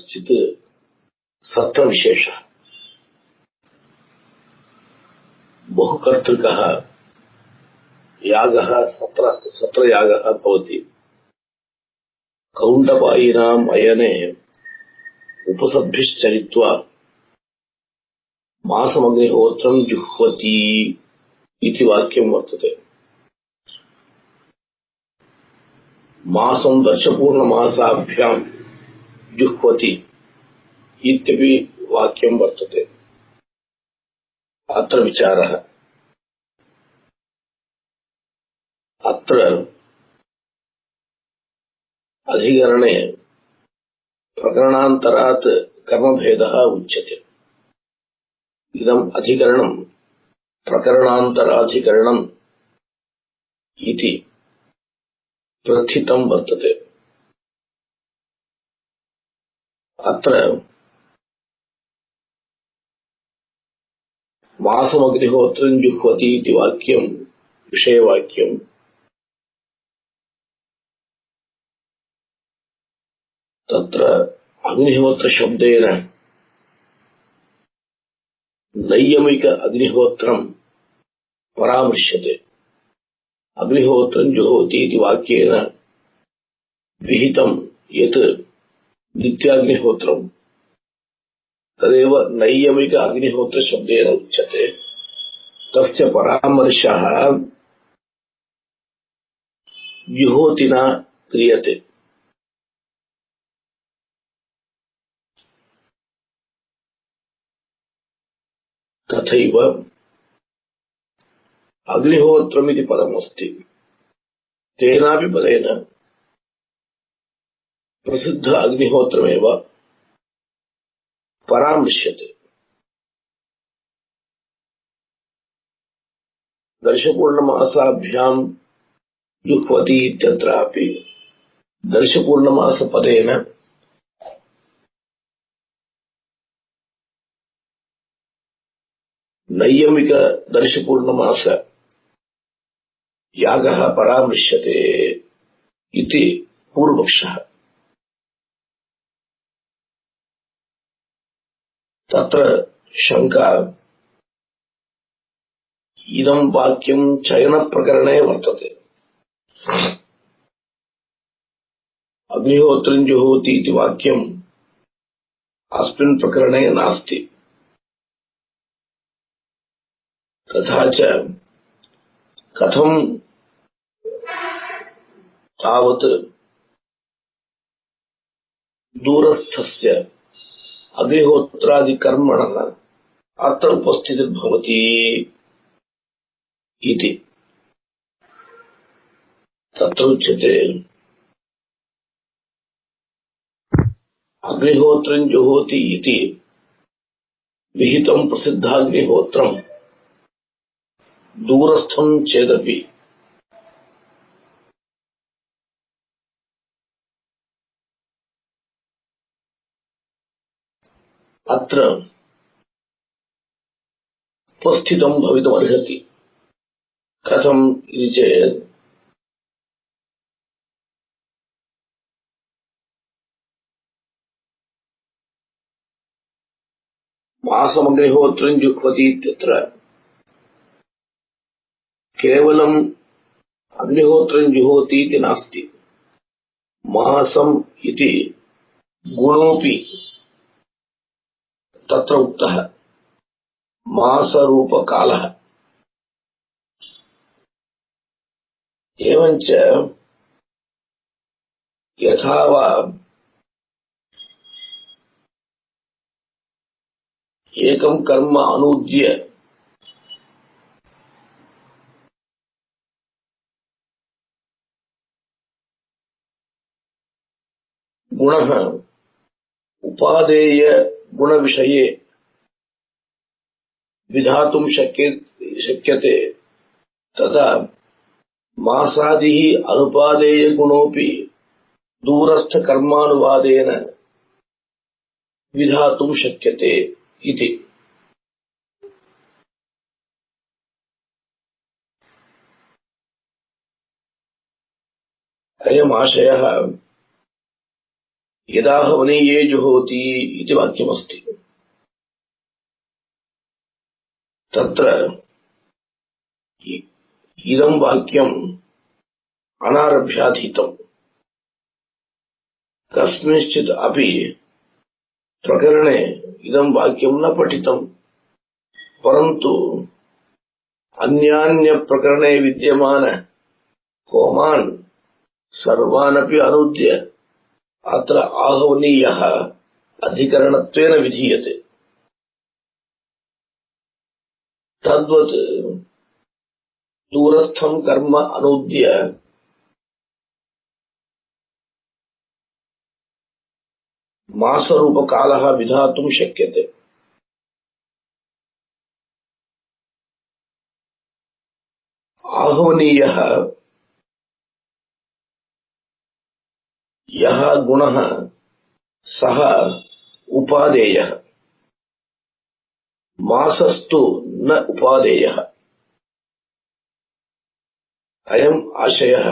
कश्चित् सत्र विशेषः बहुकर्तृकः यागः सत्रयागः भवति। कौण्डपायिनाम् अयने उपसद्भिश्चरित्वा मासमग्निहोत्रम् जुह्वति इति वाक्यं वर्तते। मासं दशपूर्णमासाभ्याम् जुह्वति इत्यपि वाक्यं वर्तते। अत्र विचारः, अत्र अधिकरणे प्रकरणान्तरात् कर्मभेदः उच्यते। इदम् अधिकरणम् प्रकरणान्तराधिकरणम् इति प्रथितं वर्तते। अत्र मासमग्निहोत्रम् जुह्वति इति वाक्यं विषयवाक्यम्। तत्र अग्निहोत्रशब्देन नैयमिक अग्निहोत्रम् परामृश्यते। अग्निहोत्रम् जुहोति इति वाक्येन विहितम् यत् नित्याग्निहोत्रम् तदेव नैयमिक अग्निहोत्रशब्देन उच्यते। तस्य परामर्शः जुहोतिना क्रियते। तथैव अग्निहोत्रमिति पदमस्ति, तेनापि पदेन प्रसिद्ध अग्निहोत्रमेव परामृश्यते। दर्शपूर्णमासाभ्याम् जुह्वति इत्यत्रापि दर्शपूर्णमासपदेन नैयमिक दर्शपूर्णमास यागः परामृश्यते इति पूर्वपक्षः। तत्र शंका, इदं वाक्यं चयनप्रकरणे वर्तते। अग्निहोत्रं जुहोति इति वाक्यम् अस्मिन् प्रकरणे नास्ति। तथा च कथं तावत् दूरस्थस्य अग्निहोत्रादिकर्मणः अत्र उपस्थितिर्भवति इति। तत्र उच्यते, अग्निहोत्रं जुहोति इति विहितं प्रसिद्धाग्निहोत्रं दूरस्थं चेदपि अत्र उपस्थितं भवितुमर्हति। कथम् इति चेत् मासमग्निहोत्रं जुह्वति इत्यत्र केवलम् अग्निहोत्रं जुहोति इति नास्ति, मासम् इति गुणोऽपि तत्र उक्तः। मासरूपकालः। एवञ्च यथा वा एकं कर्म अनूद्य गुणः उपादेय गुणविषये विधातुं शक्यते, तथा मासादिः अनुपादेय गुणोऽपि दूरस्थ कर्मानुवादेन विधातुं शक्यते इति। अयम् आशयः यदा हवनीये जुहोति इति वाक्यमस्ति। तत्र इदं वाक्यम् अनारभ्याधीतम्। कस्मिंश्चित् अपि प्रकरणे इदं वाक्यं न पठितम्, परन्तु अन्यान्य प्रकरणे विद्यमान होमान् सर्वानपि अनुद्य अत्र आहवनीयः अधिकरणत्वेन विधीयते। तद्वत् दूरस्थं कर्म अनुद्य मासरूपकालः विधातुं शक्यते। आहवनीयः यः गुणः सः उपादेयः, मासस्तु न उपादेयः। अयम् आशयः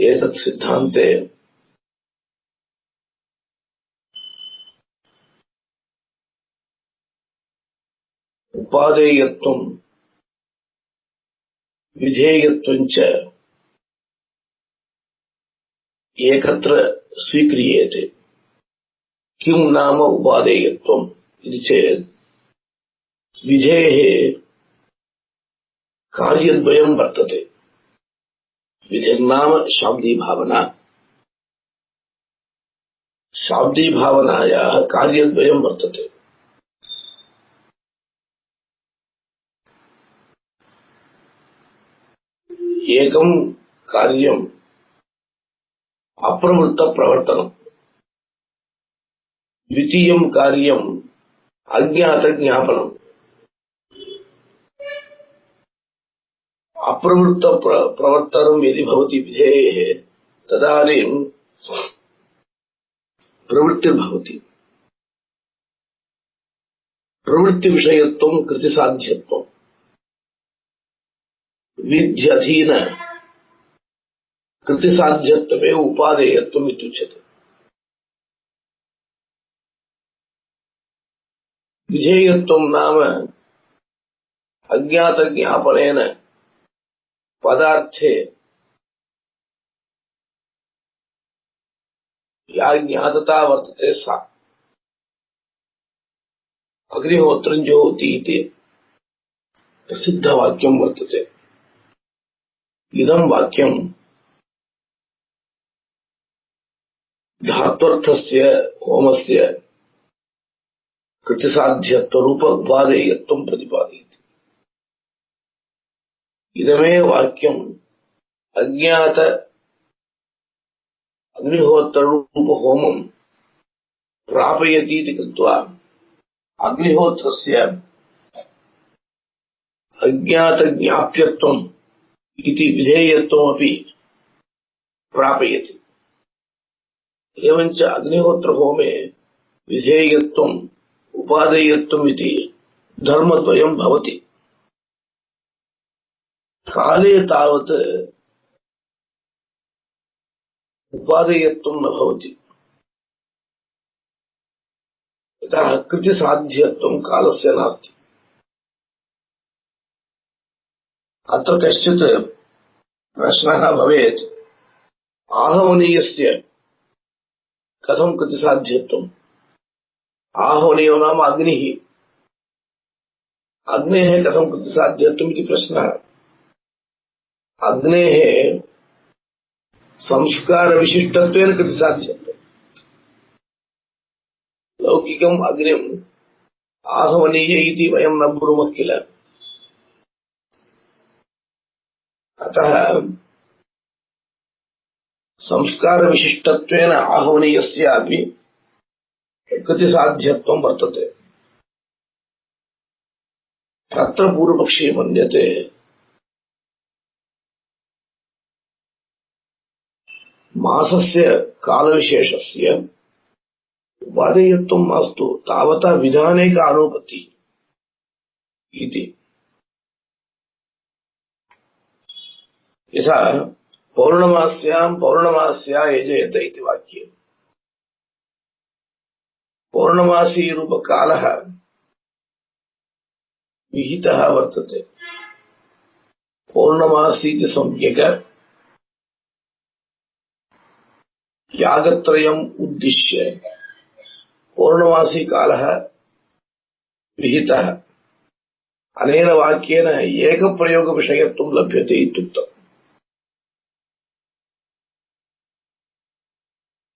एतत् सिद्धान्ते उपादेयत्वं विधेयत्वं च एकत्र स्वीक्रियेते। किं नाम उपादेयत्वम् इति चेत् विधेः कार्यद्वयं वर्तते। विधिर्नाम शाब्दी भावना, शाब्दी भावनायाः कार्यद्वयं वर्तते। एकं कार्यम् अप्रवृत्तप्रवर्तनम्, द्वितीयं कार्यम् अज्ञातज्ञापनम्। अप्रवृत्तप्रवर्तनं यदि भवति विधेः तदानीं प्रवृत्तिर्भवति। प्रवृत्तिविषयत्वं कृतिसाध्यत्वम्, विध्यधीन कृतिसाध्यत्वमेव उपादेयत्वम् इत्युच्यते। विधेयत्वं नाम अज्ञातज्ञापनेन पदार्थे या ज्ञातता वर्तते सा। अग्निहोत्रं जुहोति इति प्रसिद्धवाक्यं वर्तते। इदं वाक्यं धात्वर्थस्य होमस्य कृतिसाध्यत्वरूप उपादेयत्वं प्रतिपादयति। इदमेव वाक्यम् अज्ञात अग्निहोत्ररूप होमं प्रापयति इति कृत्वा अग्निहोत्रस्य अज्ञातज्ञाप्यत्वम् इति विधेयत्वमपि प्रापयति। एवञ्च अग्निहोत्रहोमे विधेयत्वम् उपादेयत्वम् इति धर्मद्वयं भवति। काले तावत् उपादेयत्वं न भवति, यतः कृतिसाध्यत्वं कालस्य नास्ति। अत्र कश्चित् प्रश्नः भवेत्, आहवनीयस्य कथं कृतिसाध्यत्वम्? आहवनीयो नाम अग्निः, अग्नेः कथं कृतिसाध्यत्वम् इति प्रश्नः। अग्नेः संस्कारविशिष्टत्वेन कृतिसाध्यत्वम्। लौकिकम् अग्निम् आहवनीय इति वयं न ब्रूमः किल। अतः संस्कारविशिष्टत्वेन आहवनीयस्यापि कृतिसाध्यत्वं वर्तते। तत्र पूर्वपक्षी मन्यते मासस्य कालविशेषस्य उपादेयत्वं मास्तु, तावता विधाने का अनुपत्ति इति। यथा पौर्णमास्यां पौर्णमास्या यजयत इति वाक्ये पौर्णमासी रूप कालः विहितः वर्तते। पौर्णमासीति संज्ञक यागत्रयम् उद्दिश्य पौर्णमासी कालः विहितः अनेन वाक्येन एकप्रयोग विषयत्वं लभ्यते इत्युक्तम्।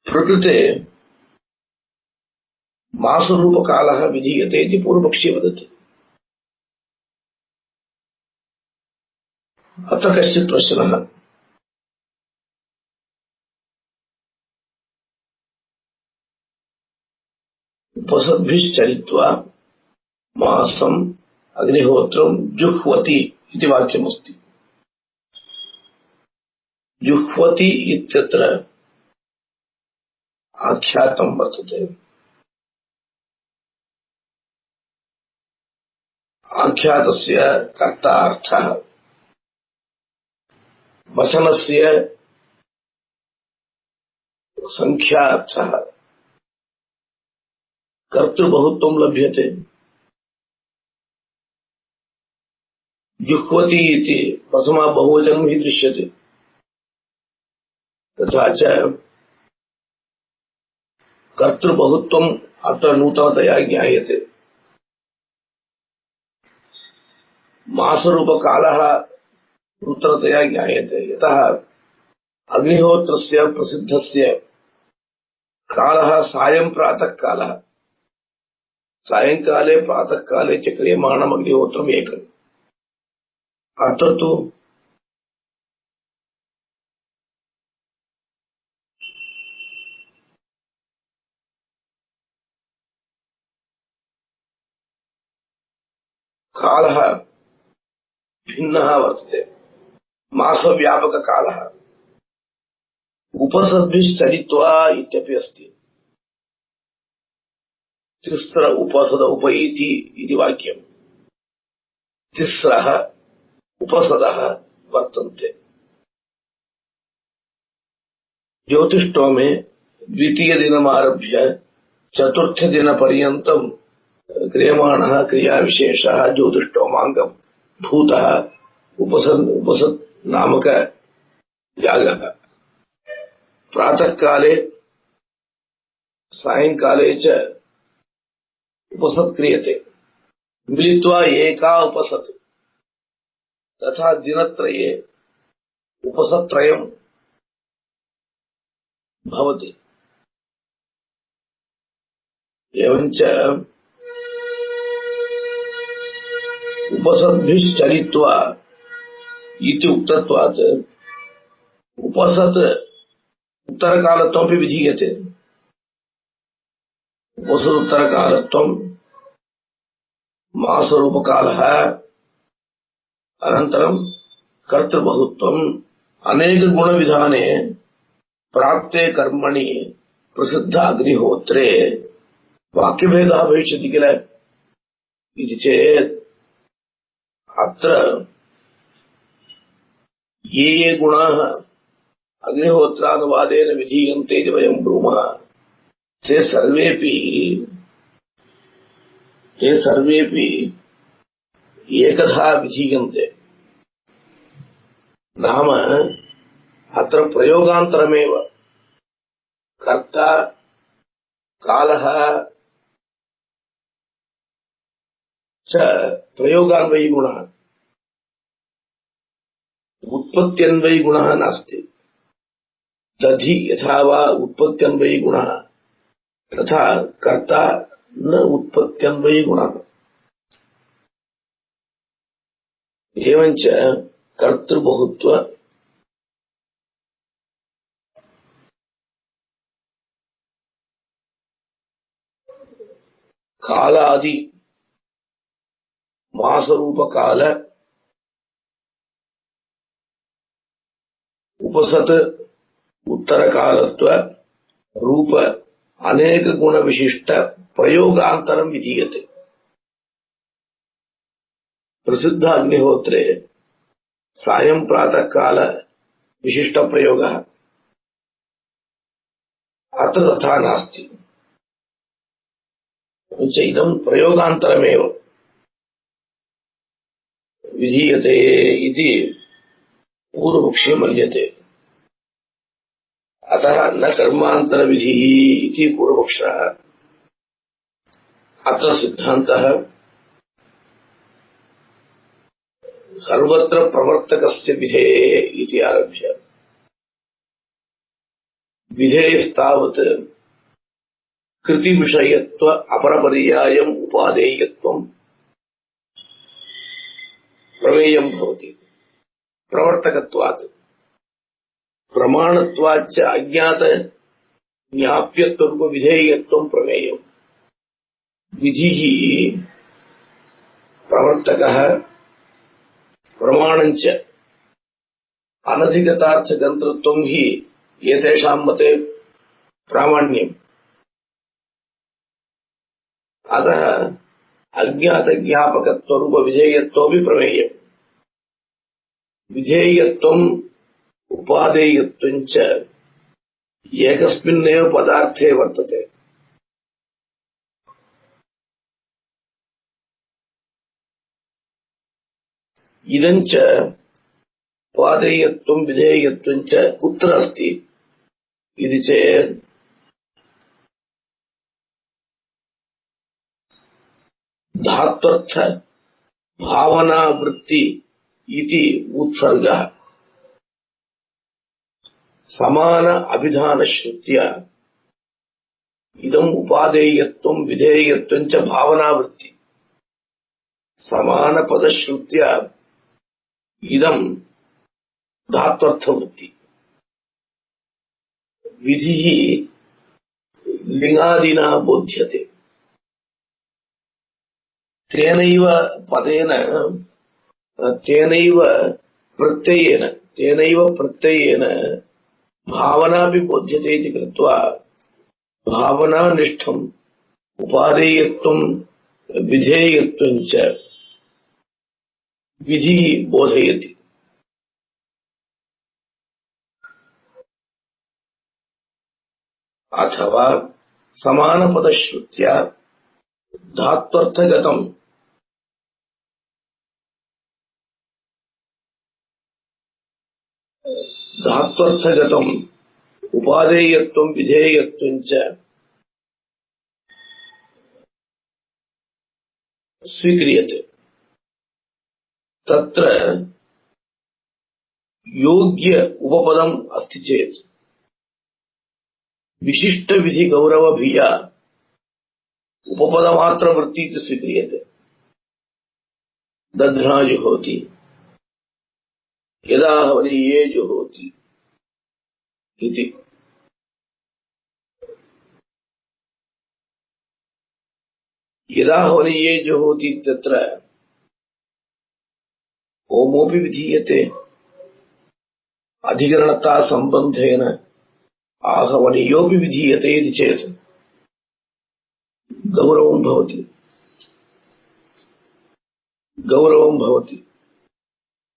प्रकृते मासरूपकालः विधीयते इति पूर्वपक्षी वदति। अत्र कश्चित् प्रश्नः, उपसद्भिश्चरित्वा मासम् अग्निहोत्रम् जुह्वति इति वाक्यमस्ति। जुह्वति इत्यत्र आख्यातं वर्तते। आख्यातस्य कर्तार्थः वचनस्य संख्यार्थः कर्तृबहुत्वं लभ्यते। जुह्वति इति प्रथमा बहुवचनं हि दृश्यते। तथा च कर्तृबहुत्वम् अत्र नूतनतया ज्ञायते। मासरूपकालः नूतनतया ज्ञायते, यतः अग्निहोत्रस्य प्रसिद्धस्य कालः सायं प्रातः कालः। सायंकाले प्रातःकाले च क्रियमाणम् अग्निहोत्रम् एकम्। अत्र तु कालः भिन्नः वर्तते, मासव्यापककालः। उपसद्भिश्चरित्वा इत्यपि अस्ति। तिस्र उपसद उपैति इति वाक्यम्। तिस्रः उपसदः वर्तन्ते। ज्योतिष्टोमे द्वितीयदिनमारभ्य चतुर्थदिनपर्यन्तम् क्रियमाणः क्रियाविशेषः ज्योतिष्टोमाङ्गम् भूतः उपसद् नामक यागः। प्रातःकाले सायंकाले च उपसत् क्रियते, मिलित्वा एका उपसत्। तथा दिनत्रये उपसत्त्रयम् भवति। एवञ्च उपसद्भिश्चरित्वा इति उक्तत्वात् उपसत् उत्तरकालत्वमपि विधीयते। उपसदुत्तरकालत्वम् मासरूपकालः अनन्तरम् कर्तृबहुत्वम् अनेकगुणविधाने प्राप्ते कर्मणि प्रसिद्ध अग्निहोत्रे वाक्यभेदः भविष्यति किल इति चेत् अत्र ये गुणाः अग्निहोत्रानुवादेन विधीयन्ते इति वयं ब्रूमः ते सर्वेपि एकधा विधीयन्ते। नाम अत्र प्रयोगान्तरमेव कर्ता कालः च प्रयोगान्वयी गुणः, उत्पत्त्यन्वयी गुणः नास्ति। दधि यथा वा उत्पत्त्यन्वयी गुणः तथा कर्ता न उत्पत्त्यन्वयी गुणः। एवञ्च कर्तृबहुत्व कालादि मासरूपकाल उपसत् उत्तरकालत्व रूप अनेक गुण विशिष्ट प्रयोगान्तरं विधीयते। प्रसिद्ध अग्निहोत्रे सायं प्रातः काल विशिष्टप्रयोगः अत्र तथा नास्ति। इदं प्रयोगान्तरमेव विधीयते इति पूर्वपक्षे मन्यते। अतः न कर्मान्तरविधिः इति पूर्वपक्षः। अत्र सिद्धान्तः सर्वत्र प्रवर्तकस्य विधेः इति आरभ्य विधेयस्तावत् कृतिविषयत्व अपरपर्यायम् उपादेयत्वम् प्रमेयम् भवति। प्रवर्तकत्वात् प्रमाणत्वाच्च अज्ञात ज्ञाप्यत्वरूपविधेयत्वम् प्रमेयम्। विधिः प्रवर्तकः प्रमाणञ्च अनधिगतार्थगन्तृत्वम् हि एतेषाम् मते प्रामाण्यम्। अतः अज्ञातज्ञापकत्वरूपविधेयत्वमपि प्रमेयम्। विधेयत्वम् उपादेयत्वञ्च एकस्मिन्नेव पदार्थे वर्तते। इदञ्च उपादेयत्वम् विधेयत्वञ्च कुत्र अस्ति इति चेत् धात्वर्थ भावनावृत्ति इति उत्सर्गः समान अभिधानश्रुत्या इदम् उपादेयत्वम् विधेयत्वञ्च भावनावृत्ति समान पदश्रुत्या इदम् धात्वर्थवृत्ति। विधिः लिङ्गादिना बोध्यते। तेनैव पदेन तेनैव प्रत्ययेन भावनापि बोध्यते इति कृत्वा भावनानिष्ठम् उपादेयत्वम् विधेयत्वञ्च विधिः बोधयति। अथवा समानपदश्रुत्या धात्वर्थगतम् उपादेयत्वम् विधेयत्वञ्च स्वीक्रियते। तत्र योग्य उपपदम् अस्ति चेत् विशिष्टविधिगौरवभिया उपपदमात्रवृत्ति इति स्वीक्रियते। दध्ना जुहोति यदा हवनीये जुहोति इति। यदा हवनीये जुहोति इत्यत्र होमोऽपि विधीयते। अधिकरणता सम्बन्धेन आहवनीयोऽपि विधीयते इति चेत् गौरवं भवति।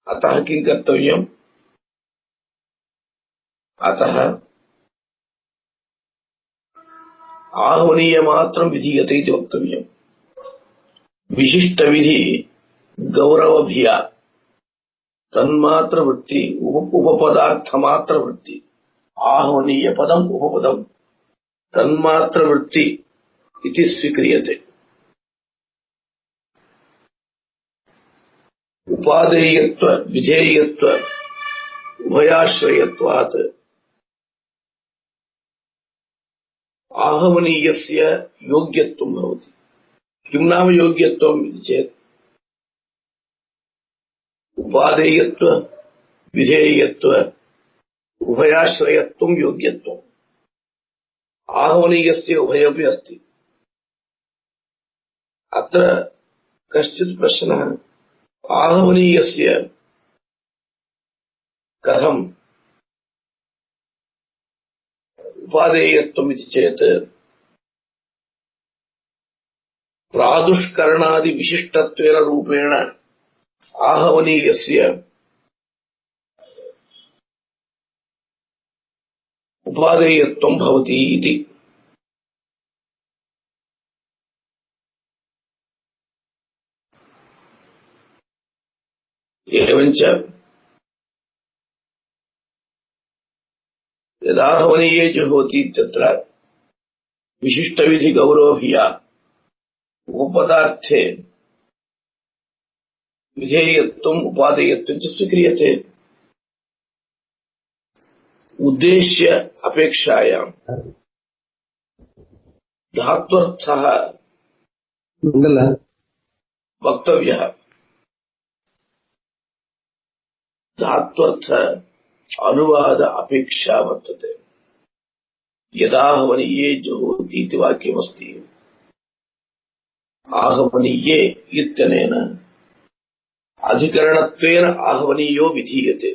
अतः किं कर्तव्यम्? अतः आहवनीयमात्रं विधीयते इति वक्तव्यम्। विशिष्टविधि गौरवभिया तन्मात्रवृत्ति उपपदार्थमात्रवृत्ति आहवनीयपदम् उपपदम् तन्मात्रवृत्ति इति स्वीक्रियते। उपादेयत्व विधेयत्व उभयाश्रयत्वात् आहवनीयस्य योग्यत्वं भवति। किं नाम योग्यत्वम् इति चेत् उपादेयत्व विधेयत्व उभयाश्रयत्वं योग्यत्वम्। आहवनीयस्य उभयमपि अस्ति। अत्र कश्चित् प्रश्नः, आहवनीयस्य कथम् उपादेयत्वम् इति चेत् प्रादुष्करणादि विशिष्टत्वेन रूपेण आहवनीयस्य उपादेयत्वं भवति इति। एवञ्च यदाहवनीये जुहोति तत्र विशिष्टविधिगौरवभिया उपपदार्थे विधेयत्वम् उपादेयत्वं च स्वीक्रियते। उद्देश्य अपेक्षायां धात्वर्थः वक्तव्यः। धात्वर्थ अनुवाद अपेक्षा वर्तते। यदाहवनीये जुहोति इति वाक्यमस्ति। आहवनीये इत्यनेन अधिकरणत्वेन आहवनीयो विधीयते,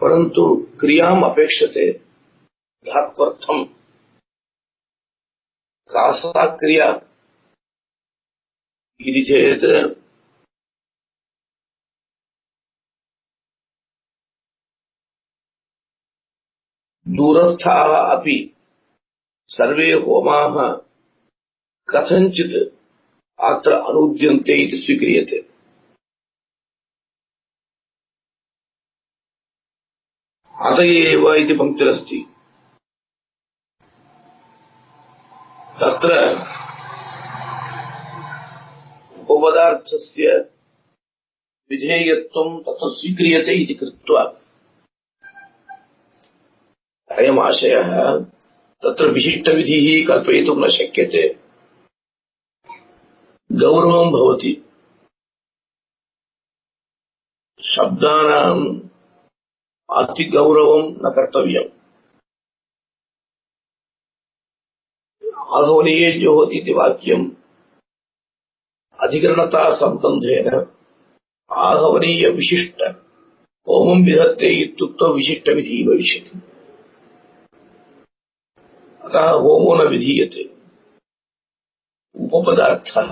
परन्तु क्रियाम् अपेक्षते धात्वर्थम्। का सा क्रिया इति चेत् दूरस्थाः अपि सर्वे होमाः कथञ्चित् अत्र अनुद्यन्ते इति स्वीक्रियते। अत एव इति पङ्क्तिरस्ति। तत्र उपपदार्थस्य विधेयत्वं तत्र स्वीक्रियते इति कृत्वा अयमाशयः तत्र विशिष्टविधिः कल्पयितुं न शक्यते। गौरवं भवति। शब्दानाम् अतिगौरवं न कर्तव्यम्। आहवनीये जुहोति इति वाक्यम् अधिकरणता सम्बन्धेन आहवनीय विशिष्ट होमं विधत्ते इत्युक्तौ विशिष्टविधिः भविष्यति। अतः होमो न विधीयते। उपपदार्थः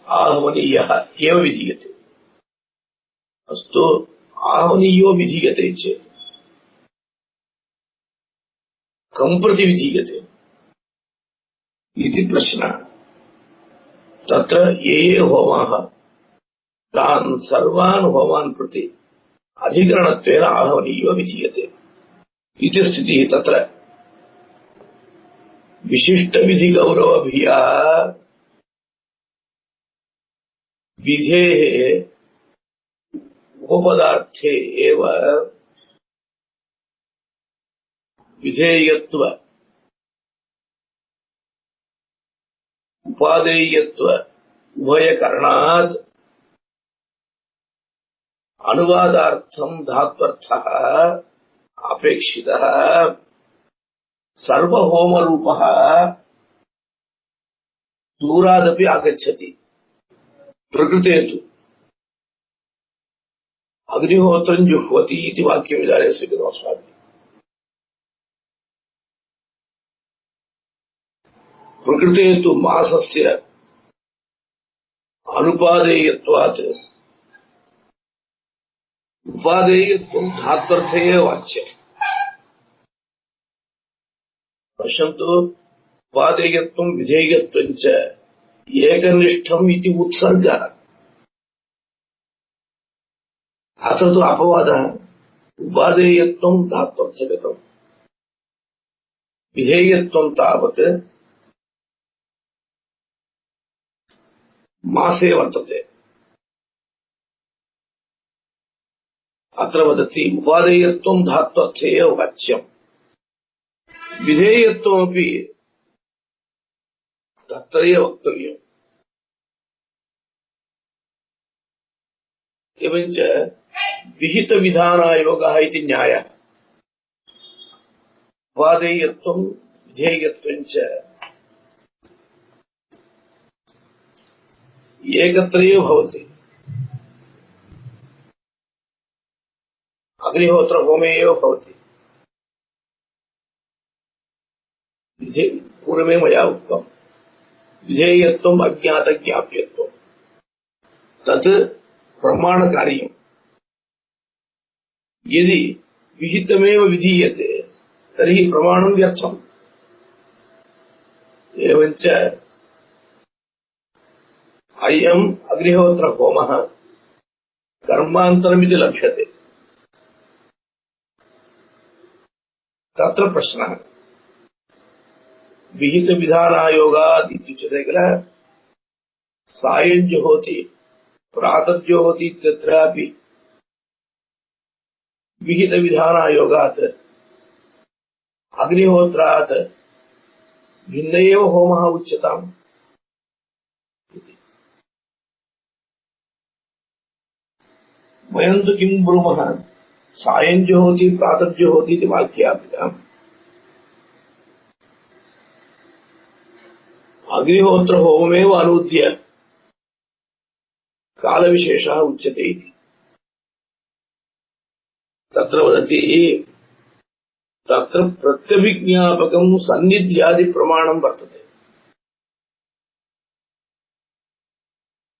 आहवनीयः एव विधीयते। अस्तु, आहवनीयो विधीयते चेत् कं प्रति विधीयते इति प्रश्नः। तत्र ये ये होमाः तान् सर्वान् होमान् प्रति अधिकरणत्वेन आहवनीयो विधीयते इति स्थितिः। तत्र विशिष्टविधिगौरवभिया विधेः उपपदार्थे एव विधेयत्व उपादेयत्व उभयकरणात् अनुवादार्थं धात्वर्थः अपेक्षितः सर्वहोमरूपः दूरादपि आगच्छति। प्रकृते तु अग्निहोत्रं जुह्वति इति वाक्यमिदानीं स्वीकुर्मः अस्माभिः। प्रकृते तु मासस्य अनुपादेयत्वात् उपादेयत्वं धात्वर्थे एव वाच्यम्। पश्यन्तु, उपादेयत्वं विधेयत्वं च एकनिष्ठम् इति उत्सर्गः। अत्र तु अपवादः। उपादेयत्वं धात्वर्थगतम्, विधेयत्वं तावत् मासे वर्तते। अत्र वदति उपादेयत्वं धात्वर्थे एव वाच्यम्, विधेयत्वमपि तत्रैव वक्तव्यम्। एवञ्च विहितविधानायोगः इति न्यायः। उपादेयत्वं विधेयत्वं च एकत्रैव भवति। अग्निहोत्रहोमे एव भवति। पूर्वमेव मया उक्तम्, विधेयत्वम् अज्ञातज्ञाप्यत्वम् तत् प्रमाणकार्यम्। यदि विहितमेव विधीयते तर्हि प्रमाणं व्यर्थम्। एवञ्च अयम् अग्निहोत्रहोमः कर्मान्तरमिति लभ्यते। तत्र प्रश्नः विहितविधानायोगात् इत्युच्यते किल। सायञ्जुहोति प्रातर्जुहोति इत्यत्रापि विहितविधानायोगात् अग्निहोत्रात् भिन्न एव होमः उच्यताम्। वयं तु किं ब्रूमः, सायञ्जुहोति प्रातर्जुहोति इति वाक्याभ्याम् अग्निहोत्रहोममेव अनूद्य कालविशेषः उच्यते इति। तत्र वदति तत्र प्रत्यभिज्ञापकं सन्निध्यादि प्रमाणं वर्तते।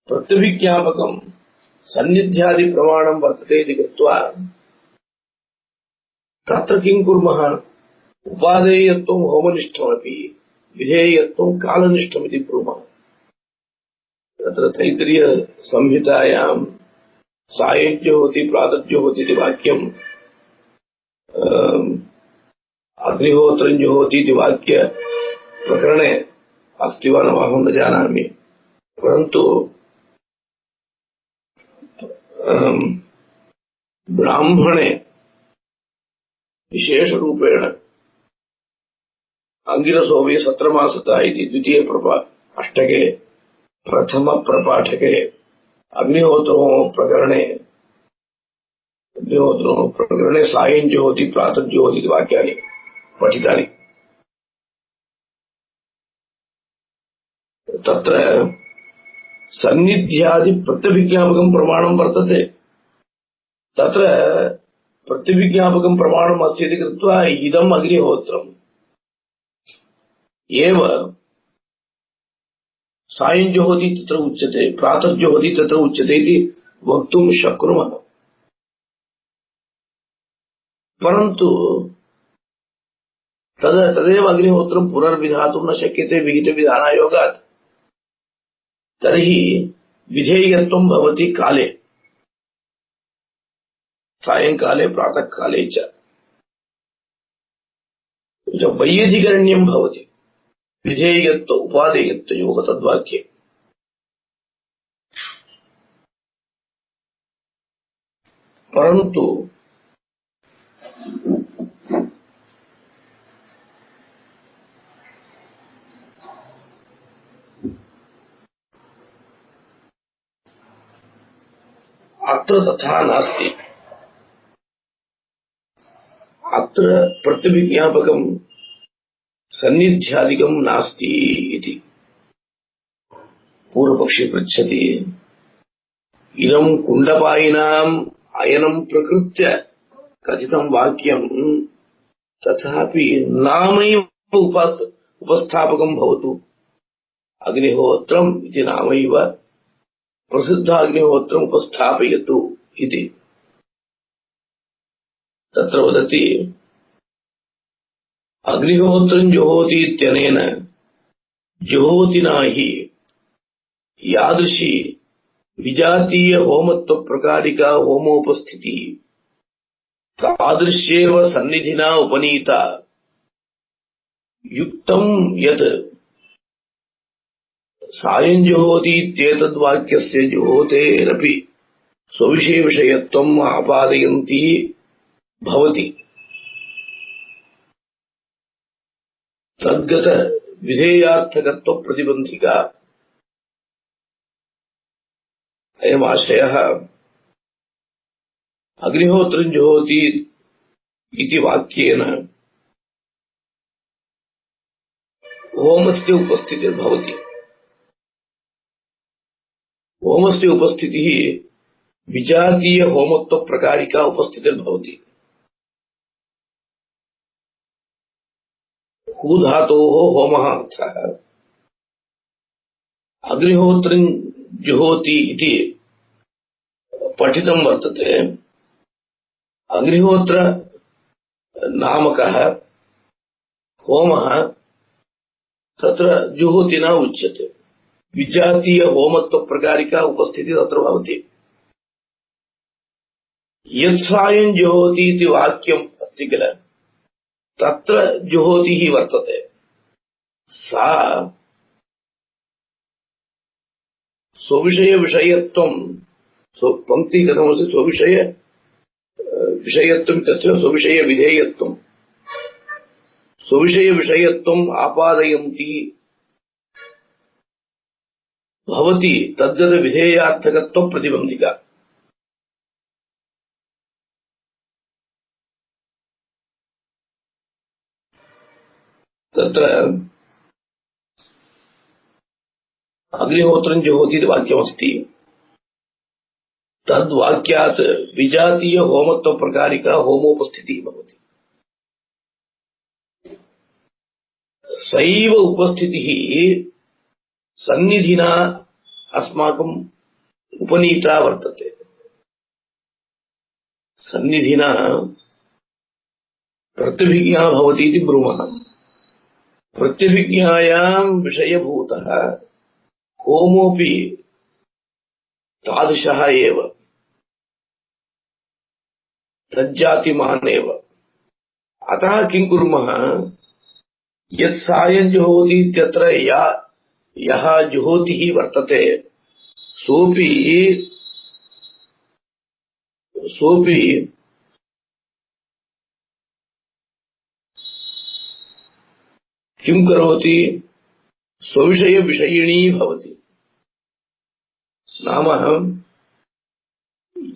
प्रत्यभिज्ञापकं सन्निध्यादि प्रमाणं वर्तते इति कृत्वा तत्र किं कुर्मः, उपादेयत्वं होमनिष्ठमपि विधेयत्वं कालनिष्ठमिति ब्रूमः। तत्र तैत्तिरीय संहितायां सायञ्जुहोति प्रातर्जुहोति इति वाक्यम् अग्निहोत्रं जुहोति इति वाक्य प्रकरणे अस्ति वा न वा अहं न जानामि, परन्तु ब्राह्मणे विशेषरूपेण अंगिरसोऽपि सत्रमासतः इति द्वितीय अष्टके प्रथम प्रपाठके अग्निहोत्रो प्रकरणे सायञ्जुहोति प्रातर्जुहोति इति वाक्यानि पठितानि। तत्र सन्निध्यादि प्रत्यभिज्ञापकं प्रमाणं वर्तते। तत्र प्रत्यभिज्ञापकं प्रमाणम् अस्ति इति कृत्वा इदम् अग्निहोत्रम् एव सायञ्जुहोति तत्र उच्यते, प्रातर्जुहोति तत्र उच्यते इति वक्तुं शक्नुमः। परन्तु तदेव अग्निहोत्रं पुनर्विधातुं न शक्यते विहितविधानायोगात्। तर्हि विधेयत्वं भवति काले, सायंकाले प्रातःकाले च वैयधिकरण्यं भवति विधेयत्व उपादेयत्वयोः तद्वाक्ये। परन्तु अत्र तथा नास्ति। अत्र प्रत्यभिज्ञापकं सन्निध्यादिकं नास्ति इति पूर्वपक्षी पृच्छति। इदं कुण्डपायिनाम् अयनं प्रकृत्य कथितं वाक्यं तथापि नामैव उपस्थापकं भवतु। अग्निहोत्रम् इति नामैव प्रसिद्धाग्निहोत्रम् उपस्थापयतु इति। तत्र वदति अग्निहोत्रं जुहोति इत्यनेन जुहोतिना हि यादृशी विजातीय होमत्व प्रकारिका होमोपस्थिति तादृश्येव सन्निधिना उपनीता युक्तं यत् सायञ्जुहोति इत्येतद्वाक्यस्य जुहोतेरपि स्वविषयविषयत्वम् आपादयन्ती भवति। तद्गत विधेयार्थकत्व प्रतिबन्धिका। अयमाशयः अग्निहोत्रं जुहोति इति वाक्येन होमस्य उपस्थितिर्भवति। होमस्य उपस्थितिः विजातीय होमत्व प्रकारिका उपस्थितिर्भवति। हू धातोः होमः अर्थः। अग्निहोत्रं जुहोति इति पठितं वर्तते। अग्निहोत्र नामकः होमः तत्र जुहोति न उच्यते। विजातीय होमत्वप्रकारिका उपस्थितिः तत्र भवति। यत्सायं जुहोति इति वाक्यम् अस्ति किल, तत्र जुहोतिः वर्तते। सा स्वविषय विषयत्वं, पंक्ति कथमस्ति, स्वविषय विषयत्वं तस्य स्वविषय विधेयत्वं, स्वविषय विषयत्वम् आपादयन्ति भवति तद्गत विधेयार्थकत्व प्रतिबंधिका। तत्र अग्निहोत्रं जुहोति इति वाक्यमस्ति। तद्वाक्यात् विजातीय होमत्व प्रकारिका होमोपस्थितिः भवति। सैव उपस्थितिः सन्निधिना अस्माकम् उपनीता वर्तते। सन्निधिना प्रत्यभिज्ञा भवति इति ब्रूमः। प्रत्यभिज्ञायां विषयभूतः होमोऽपि तादृशः एव, तज्जातिमान् एव। अतः किं कुर्मः, यत् सायं जुहोति इत्यत्र यः जुहोतिः वर्तते सोऽपि किं करोति, स्वविषय विषयिणी भवति। नाम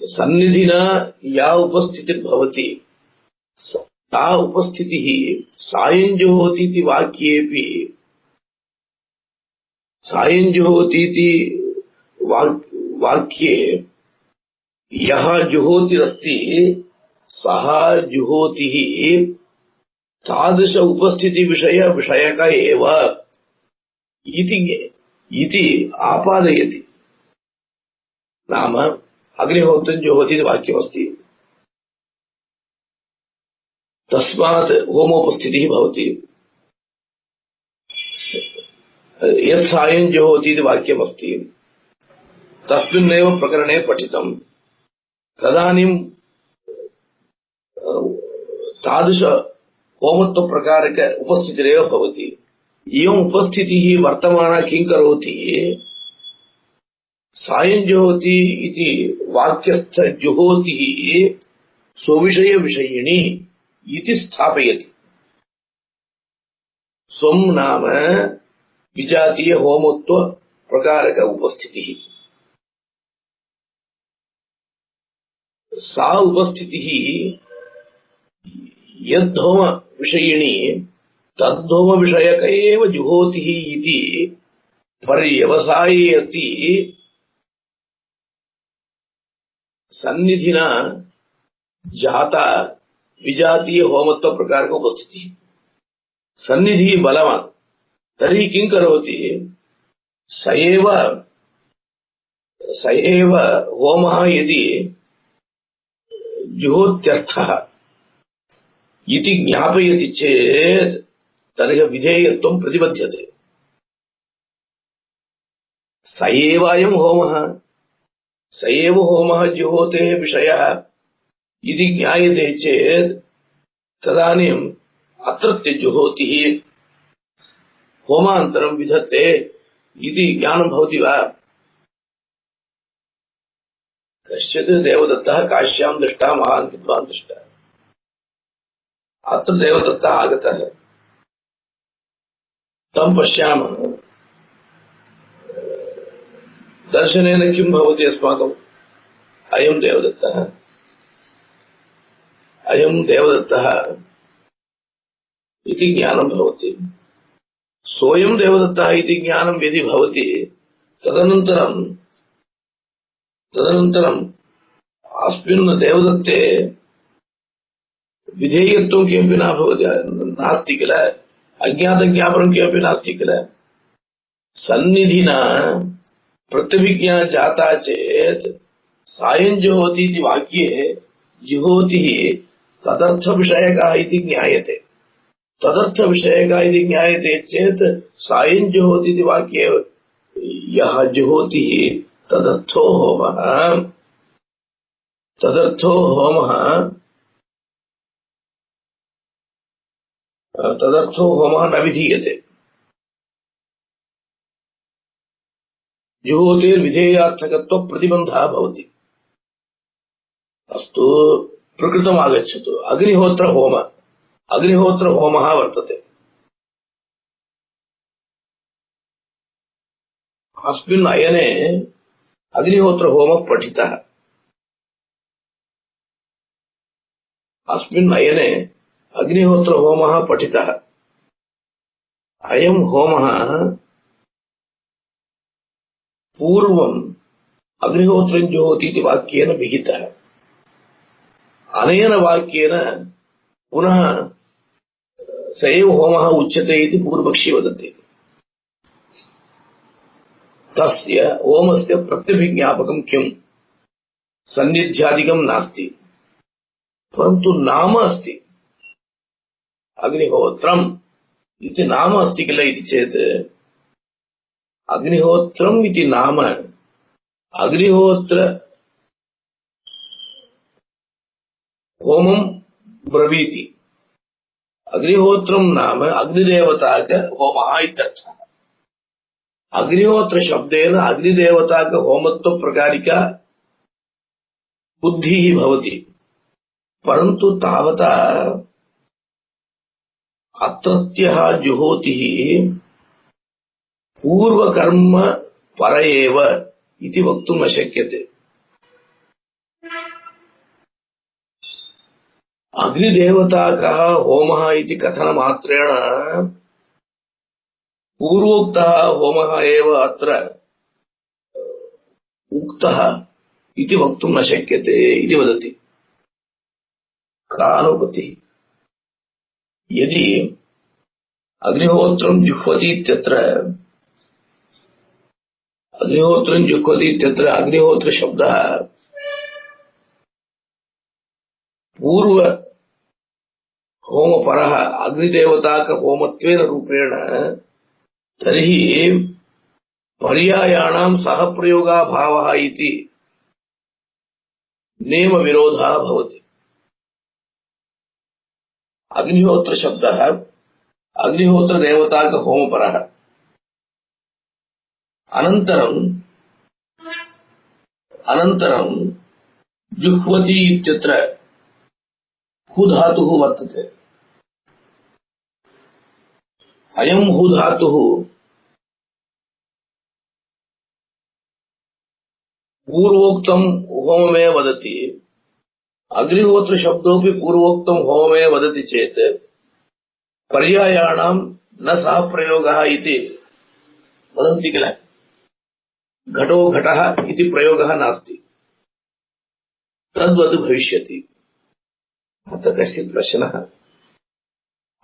सन्निधिना या उपस्थितिर्भवति सा उपस्थितिः सायं जुहोति इति वाक्येऽपि, सायं जुहोति इति वाक्ये यः जुहोतिरस्ति सः जुहोतिः तादृश उपस्थिति विषय विषयक एव इति आपादयति। नाम अग्निहोत्रं जुहोति इति वाक्यमस्ति, तस्मात् होमोपस्थितिः भवति। यत् सायं जुहोति इति वाक्यमस्ति, तस्मिन्नेव प्रकरणे पठितम्। तदानीं तादृश होमत्व प्रकारक उपस्थितिरेव भवति। इयम् उपस्थितिः वर्तमाना किं करोति, सायं जुहोति इति वाक्यस्थ जुहोतिः स्वविषय विषयिणी इति स्थापयति। स्वं नाम विजातीय होमत्व प्रकारक उपस्थितिः। सा उपस्थितिः यद्धोम विषयिणी तद्धोम विषयक एव जुहोतिः इति पर्यवसाययति सन्निधिना जाता विजातीय होमत्व प्रकारक उपस्थितिः। सन्निधिः बलवान्, तर्हि किं करोति, स एव होमः यदि जुहोत्यर्थः इति ज्ञापयति चेत् तर्हि विधेयत्वं प्रतिबध्यते। स एव अयं होमः, स एव होमः जुहोतेः विषयः इति ज्ञायते चेत् तदानीम् अत्रत्य जुहोतिः होमान्तरं विधत्ते इति ज्ञानं भवति वा। कश्चित् देवदत्तः काश्यां दृष्टा महान् विद्वान् दृष्टः। अत्र देवदत्तः आगतः, तं पश्यामः। दर्शनेन किं भवति अस्माकम्, अयं देवदत्तः, अयं देवदत्तः इति ज्ञानं भवति। सोऽयं देवदत्तः इति ज्ञानं यदि भवति तदनन्तरम् अस्मिन् देवदत्ते विधेयत्वं किमपि न भवति, नास्ति किल, अज्ञातज्ञापनं किमपि नास्ति किल। सन्निधिना प्रत्यभिज्ञा जाता चेत् सायं जुहोति इति वाक्ये जुहोतिः तदर्थ विषयकः इति ज्ञायते। तदर्थ विषयका इति ज्ञायते चेत् सायं जुहोति इति वाक्ये यः जुहोति तदर्थो होमः न विधीयते। जुहोतेर्विधेयार्थकत्व प्रतिबन्धः भवति। अस्तु, प्रकृतम् आगच्छतु। अग्निहोत्र होमः वर्तते। अस्मिन् अयने अग्निहोत्र होमः पठितः। अयं होमः पूर्वम् अग्निहोत्रं जुहोति इति वाक्येन विहितः। अनेन वाक्येन पुनः स एव होमः उच्यते इति पूर्वपक्षी वदति। तस्य होमस्य प्रत्यभिज्ञापकं किम्? सन्निध्यादिकं नास्ति, परन्तु नाम अस्ति। अग्निहोत्रम् इति नाम अस्ति किल इति चेत् अग्निहोत्रम् इति नाम अग्निहोत्र होमं ब्रवीति। अग्निहोत्रम् नाम अग्निदेवताक होमः इत्यर्थः। अग्निहोत्र शब्देन अग्निदेवताक होमत्व प्रकारिका बुद्धिः भवति, परन्तु तावता अत्रत्यः जुहोतिः पूर्वकर्म पर एव इति वक्तुं न शक्यते। अग्निदेवताकः होमः इति कथनमात्रेण पूर्वोक्तः होमः एव अत्र उक्तः इति वक्तुं न शक्यते इति वदति। कानुपतिः यदि अग्निहोत्रं जुह्वति इत्यत्र अग्निहोत्र शब्दः पूर्व होमपरः अग्निदेवताक होमत्वेन रूपेण, तर्हि पर्यायाणां सह प्रयोगाभावः इति नियम विरोधः भवति। अग्निहोत्र शब्दः अग्निहोत्र देवताक होमपरः, अनन्तरं जुह्वति इत्यत्र हु धातुः वर्तते। अयं हु धातुः पूर्वोक्तं होममेव वदति। अग्निहोत्र शब्दोऽपि पूर्वोक्तं होममेव वदति चेत् पर्यायाणां न सह प्रयोगः इति वदन्ति किल। घटो घटः इति प्रयोगः नास्ति, तद्वत् भविष्यति। अत्र कश्चित् प्रश्नः।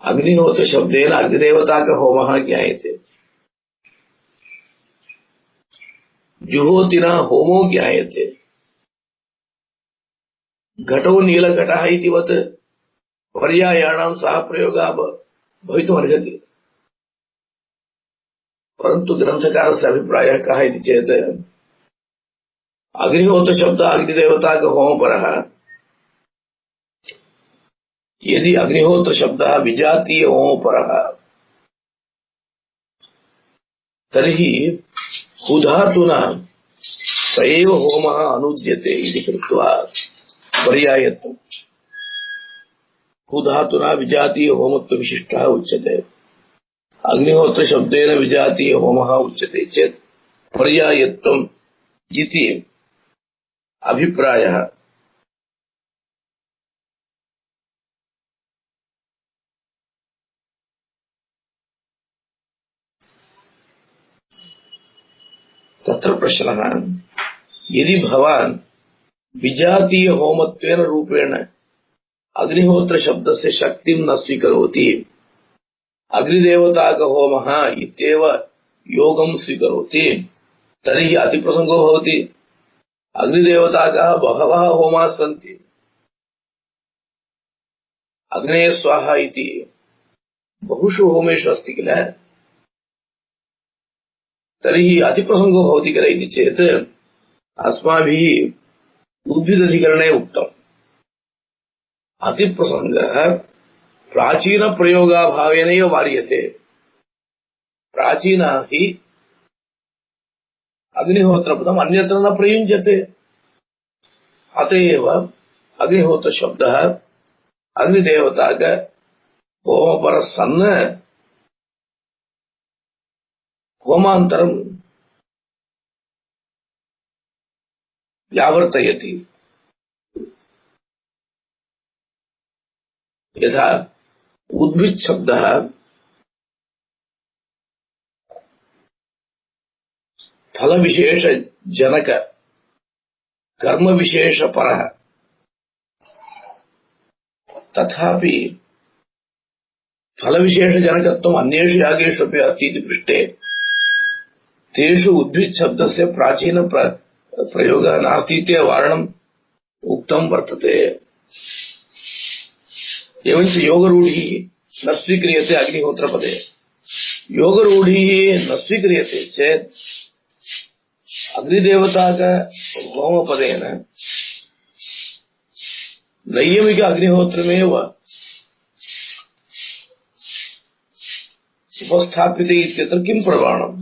अग्निहोत्र शब्देन अग्निदेवताक होमः ज्ञायते, जुहोतिना होमो ज्ञायते। घटो नीलघटः इतिवत् पर्यायाणां सह प्रयोगः भवितुमर्हति, परन्तु ग्रन्थकारस्य अभिप्रायः कः इति चेत् अग्निहोत्र शब्दः अग्निदेवताक होमपरः। यदि अग्निहोत्र शब्दः विजातीय होमपरः तर्हि हुधातुना स एव होमः अनुद्यते इति कृत्वा पर्यायत्वम्। हुधातुना विजातीय होमत्व विशिष्टः उच्यते। अग्निहोत्र शब्देन विजातीय होमः उच्यते चेत् पर्यायत्वम् इति अभिप्रायः। तत्र प्रश्नः, यदि भवान् विजातीय होमत्वेन रूपेण अग्निहोत्र शब्दस्य शक्तिं न स्वीकरोति, अग्निदेवताक होमः इत्येव योगं स्वीकरोति, तर्हि अतिप्रसंगो भवति। अग्निदेवताकः बहवः होमाः सन्ति। अग्नेय स्वाहा इति बहुषु होमेषु अस्ति किल, तर्हि अतिप्रसंगो भवति किल इति चेत् अस्माभिः उद्भिदधिकरणे उक्तम्। अतिप्रसंगः प्राचीनप्रयोगाभावेनैव वार्यते। प्राचीन हि अग्निहोत्रपदम् अन्यत्र न प्रयुञ्जते। अत एव अग्निहोत्र शब्दः अग्निदेवताक होमपर सन् होमान्तरं व्यावर्तयति। यथा उद्भिद शब्दः फल विशेष जनक कर्म विशेष परः, तथापि फल विशेष जनकत्वम् अन्येषु यागेषु अपि अस्ति इति पृष्टे तेषु उद्भिद शब्दस्य प्राचीन प्रयोगः नास्ति इति वारणम् उक्तं वर्तते। एवञ्च योगरूढिः न स्वीक्रियते अग्निहोत्रपदे। योगरूढिः न स्वीक्रियते चेत् अग्निदेवताक होमपदेन नैयमिक अग्निहोत्रमेव उपस्थाप्यते इत्यत्र किं प्रमाणम्?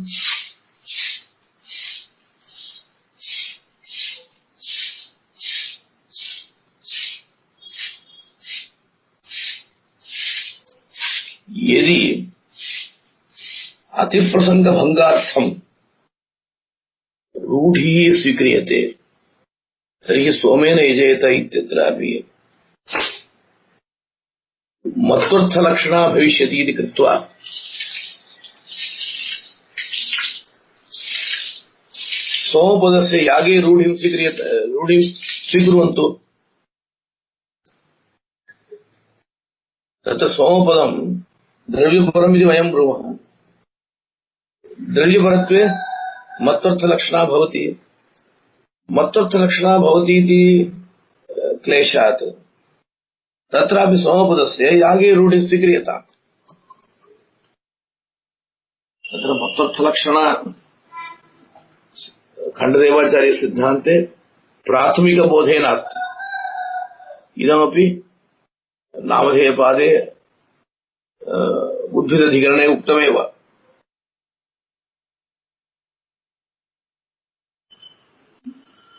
यदि अतिप्रसंगभंगार्थम् रूढिः स्वीक्रियते तर्हि सोमेन यजेत इत्यत्रापि मत्वर्थलक्षणा भविष्यति इति कृत्वा सोमपदस्य यागे रूढिं स्वीकुर्वन्तु। तत्र सोमपदं द्रव्यपरम् इति वयं ब्रूमः। द्रव्यपरत्वे मत्वर्थलक्षणा भवति। मत्वर्थलक्षणा भवति इति क्लेशात् तत्रापि सोमपदस्य यागे रूढिः स्वीक्रियताम्। तत्र मत्वर्थलक्षणा खण्डदेवाचार्य सिद्धान्ते प्राथमिकबोधे नास्ति। इदमपि नामधेयपादे उद्भिदधिकरणे उक्तमेव।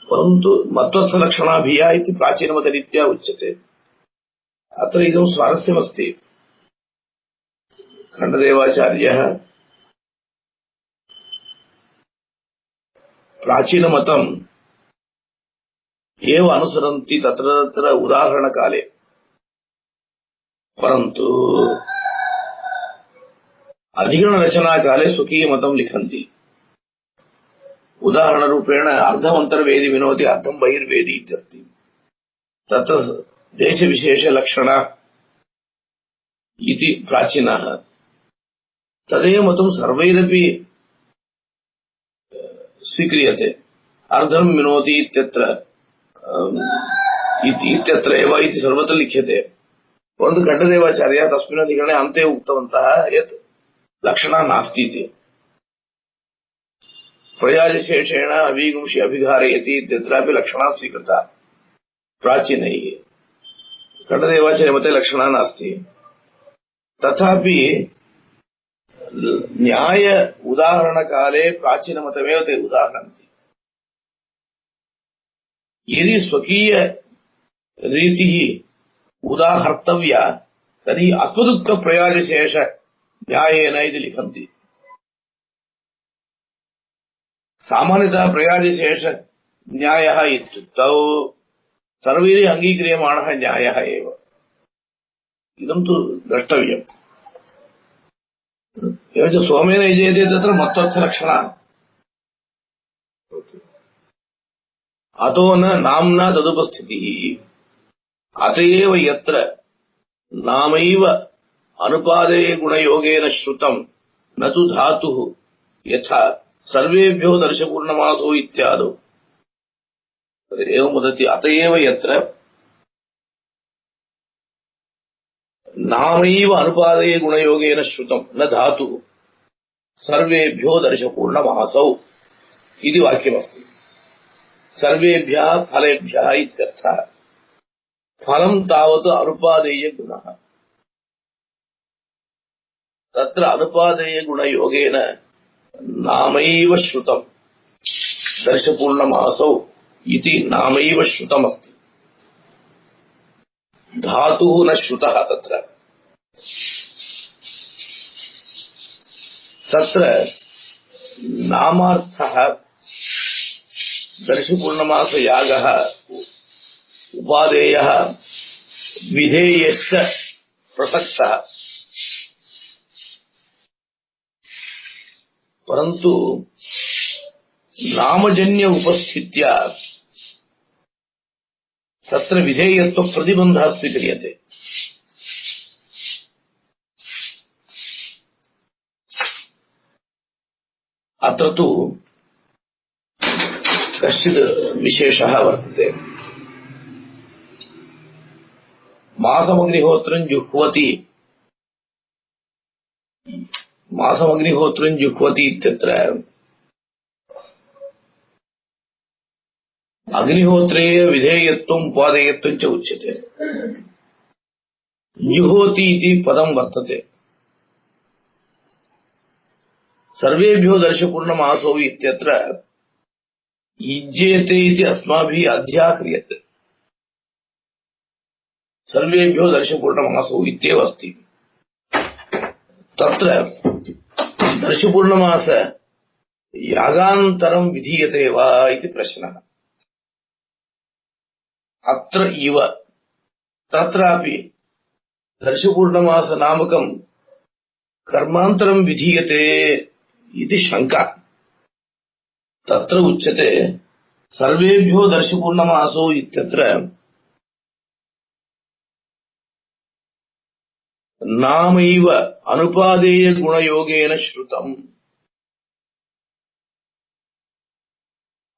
परन्तु मत्वर्थलक्षणाभिया इति प्राचीनमतरीत्या उच्यते। अत्र इदं स्वारस्यमस्ति। खण्डदेवाचार्यः प्राचीनमतम् एव अनुसरन्ति तत्र तत्र उदाहरणकाले, परन्तु अधिकरणरचनाकाले स्वकीयमतं लिखन्ति। उदाहरणरूपेण अर्धमन्तर्वेदि विनोति अर्धं बहिर्वेदि इत्यस्ति। तत्र देशविशेषलक्षणा इति प्राचीनः। तदेव मतं सर्वैरपि स्वीक्रियते। अर्धं विनोति इत्यत्र एव इति सर्वत्र लिख्यते। परन्तु खण्डदेवाचार्यः तस्मिन् अधिकरणे अन्ते उक्तवन्तः यत् लक्षणा नास्ति इति। प्रयाजशेषेण अभिगुंषि अभिघारयति इत्यत्रापि लक्षणा स्वीकृता प्राचीनैः। खण्डदेवाचार्यमते लक्षणा नास्ति। तथापि न्याय उदाहरणकाले प्राचीनमतमेव ते उदाहरन्ति। यदि स्वकीय रीतिः उदाहर्तव्या तर्हि अस्मदुक्तप्रयाजशेष न्यायेन इति लिखन्ति। सामान्यतः प्रयाजशेष न्यायः इत्युक्तौ सर्वैः अङ्गीक्रियमाणः न्यायः एव। इदं तु द्रष्टव्यम्। एवञ्च सोमेन यजेते तत्र मत्वर्थलक्षणा। अतो न नाम्ना तदुपस्थितिः। अत एव यत्र नामैव अनुपादेय गुणयोगेन श्रुतं न तु धातुः यथा सर्वेभ्यो दर्शपूर्णमासो इत्यादौ एवं वदति। अत एव यत्र नामैव अनुपादेय गुणयोगेन श्रुतम् न धातु सर्वेभ्यो दर्शपूर्णमासौ इति वाक्यमस्ति। सर्वेभ्यः फलेभ्यः इत्यर्थः। फलम् तावत् अनुपादेय गुणः। तत्र अनुपादेय गुणयोगेन नामैव श्रुतम् दर्शपूर्णमासौ इति नामैव श्रुतमस्ति। धातुः न श्रुतः तत्र। तत्र नामार्थः दर्शपूर्णमास यागः उपादेयः विधेयश्च प्रसक्तः। परन्तु नामजन्य उपस्थित्या तत्र विधेयत्व प्रतिबन्धः स्वीक्रियते। अत्र तु कश्चित् विशेषः वर्तते। मासमग्निहोत्रं जुह्वति इत्यत्र अग्निहोत्रे विधेयत्वम् उपादेयत्वम् च उच्यते। जुहोति इति पदं वर्तते। सर्वेभ्यो दर्शपूर्णमासौ इत्यत्र युज्येते इति अस्माभिः अध्याह्रियते। सर्वेभ्यो दर्शपूर्णमासौ इत्येव अस्ति। तत्र दर्शपूर्णमास यागान्तरं विधीयते वा इति प्रश्नः। अत्र इव तत्रापि दर्शपूर्णमास नामकं कर्मान्तरं विधीयते इति शंका। तत्र उच्यते सर्वेभ्यो दर्शपूर्णमासौ इत्यत्र नामैव अनुपादेय गुणयोगेन श्रुतम्।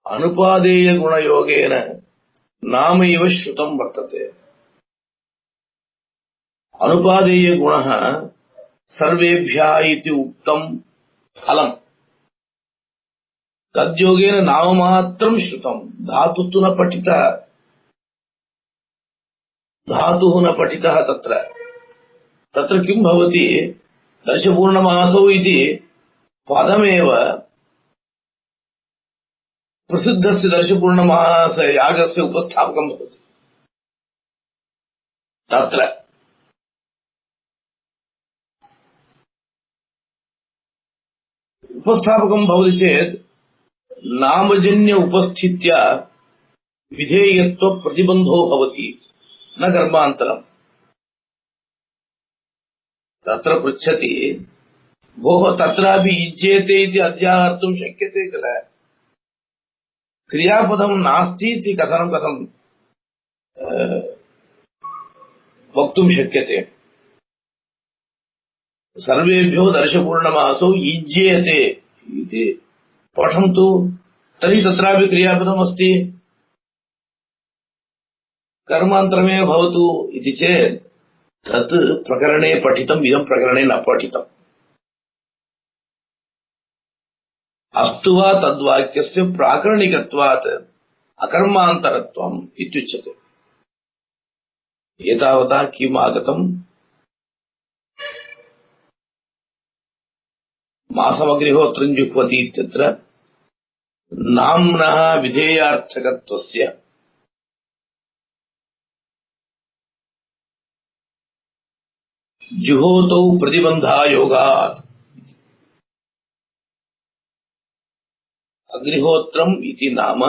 अनुपादेय गुणयोगेन नामैव श्रुतम् वर्तते। अनुपादेय गुणः सर्वेभ्यः इति उक्तम् फलम्। तद्योगेन नाममात्रं श्रुतम्। धातुः न पठितः। धातुः न पठितः तत्र किं भवति? दर्शपूर्णमासौ इति पदमेव प्रसिद्धस्य दर्शपूर्णमास यागस्य उपस्थापकं भवति। तत्र उपस्थापकं भवति चेत् नामजन्य उपस्थित्या विधेयत्व प्रतिबन्धो भवति न कर्मान्तरम्। तत्र पृच्छति भोः तत्रापि युज्येते इति अध्याहर्तुं शक्यते किल? क्रियापदं नास्ति इति कथं वक्तुं शक्यते? सर्वेभ्यो दर्शपूर्णमासौ युज्येते इति पठन्तु। तर्हि तत्रापि क्रियापदमस्ति, कर्मान्तरमेव भवतु इति चेत् तत् प्रकरणे पठितम्, इदं प्रकरणे न पठितम्। अस्तु वा तद्वाक्यस्य प्राकरणिकत्वात् अकर्मान्तरत्वम् इत्युच्यते। एतावता किम् आगतम्? मासमग्निहोत्रं जुह्वति इत्यत्र नाम्नः विधेयार्थकत्वस्य जुहोतौ प्रतिबन्धायोगात्। अग्निहोत्रम् इति नाम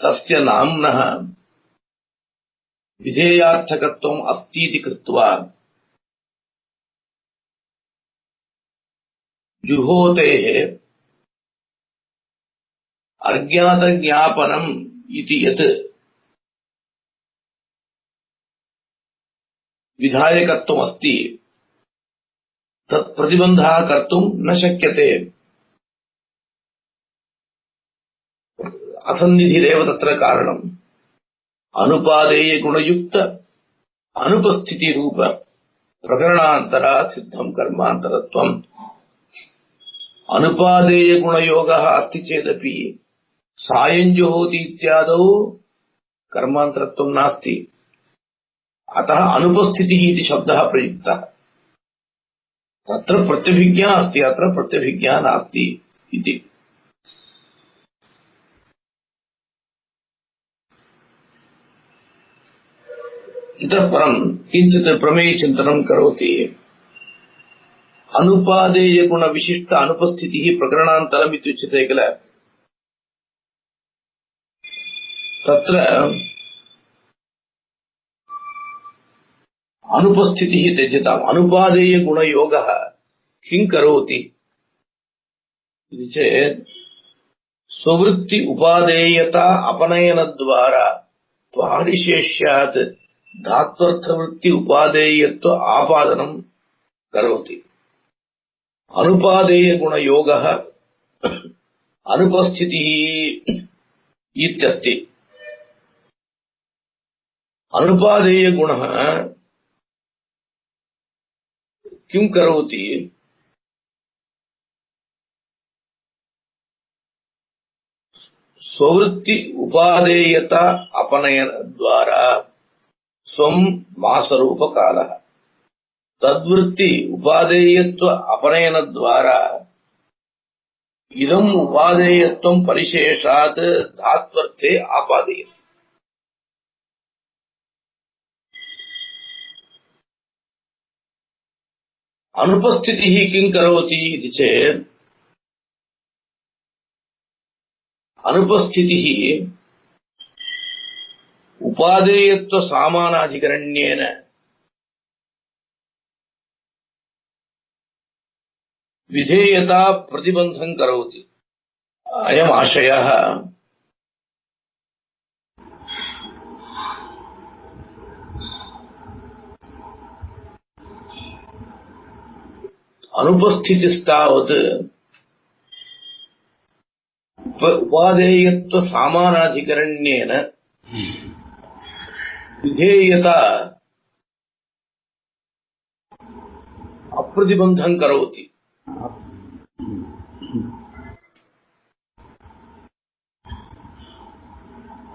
तस्य नाम्नः विधेयार्थकत्वम् अस्तीति कृत्वा जुहोतेः अज्ञातज्ञापनम् इति यत् विधायकत्वमस्ति तत् प्रतिबन्धः कर्तुं न शक्यते। असन्निधिरेव तत्र कारणम्। अनुपादेय गुणयुक्त अनुपस्थिति रूप प्रकरणान्तरात् सिद्धं कर्मान्तरत्वम् अनुपादेय गुणयोगः अस्ति चेदपि सायञ्जुहोति इत्यादौ कर्मान्तरत्वं नास्ति। अतः अनुपस्थितिः इति शब्दः प्रयुक्तः। तत्र प्रत्यभिज्ञा अस्ति, अत्र प्रत्यभिज्ञा नास्ति इति। इतः परं किञ्चित् प्रमेयचिन्तनं करोति। अनुपादेय गुण विशिष्ट अनुपस्थितिः प्रकरणान्तरम् इत्युच्यते किल। तत्र अनुपस्थितिः त्यज्यताम्। अनुपादेय गुणयोगः किं करोति इति चेत् स्ववृत्ति उपादेयता अपनयनद्वारा त्वादिशेष्यात् धात्वर्थवृत्ति उपादेयत्व आपादनं करोति। अनुपादेय गुणयोगः अनुपस्थितिः इत्यस्ति। अनुपादेय गुणः किं करोति? स्ववृत्ति उपादेयता अपनयन द्वारा स्वं मासरूपकालः तद्वृत्ति उपादेयत्व अपनयन द्वारा इदम् उपादेयत्वं परिशेषात् धात्वर्थे आपादयति। अनुपस्थितिः किं करोति इति चेत् अनुपस्थितिः उपादेयत्व सामानाधिकरण्येन विधेयता प्रतिबन्धं करोति। अयम् आशयः अनुपस्थितिस्तावत् उपादेयत्व सामानाधिकरण्येन विधेयता अप्रतिबन्धं करोति।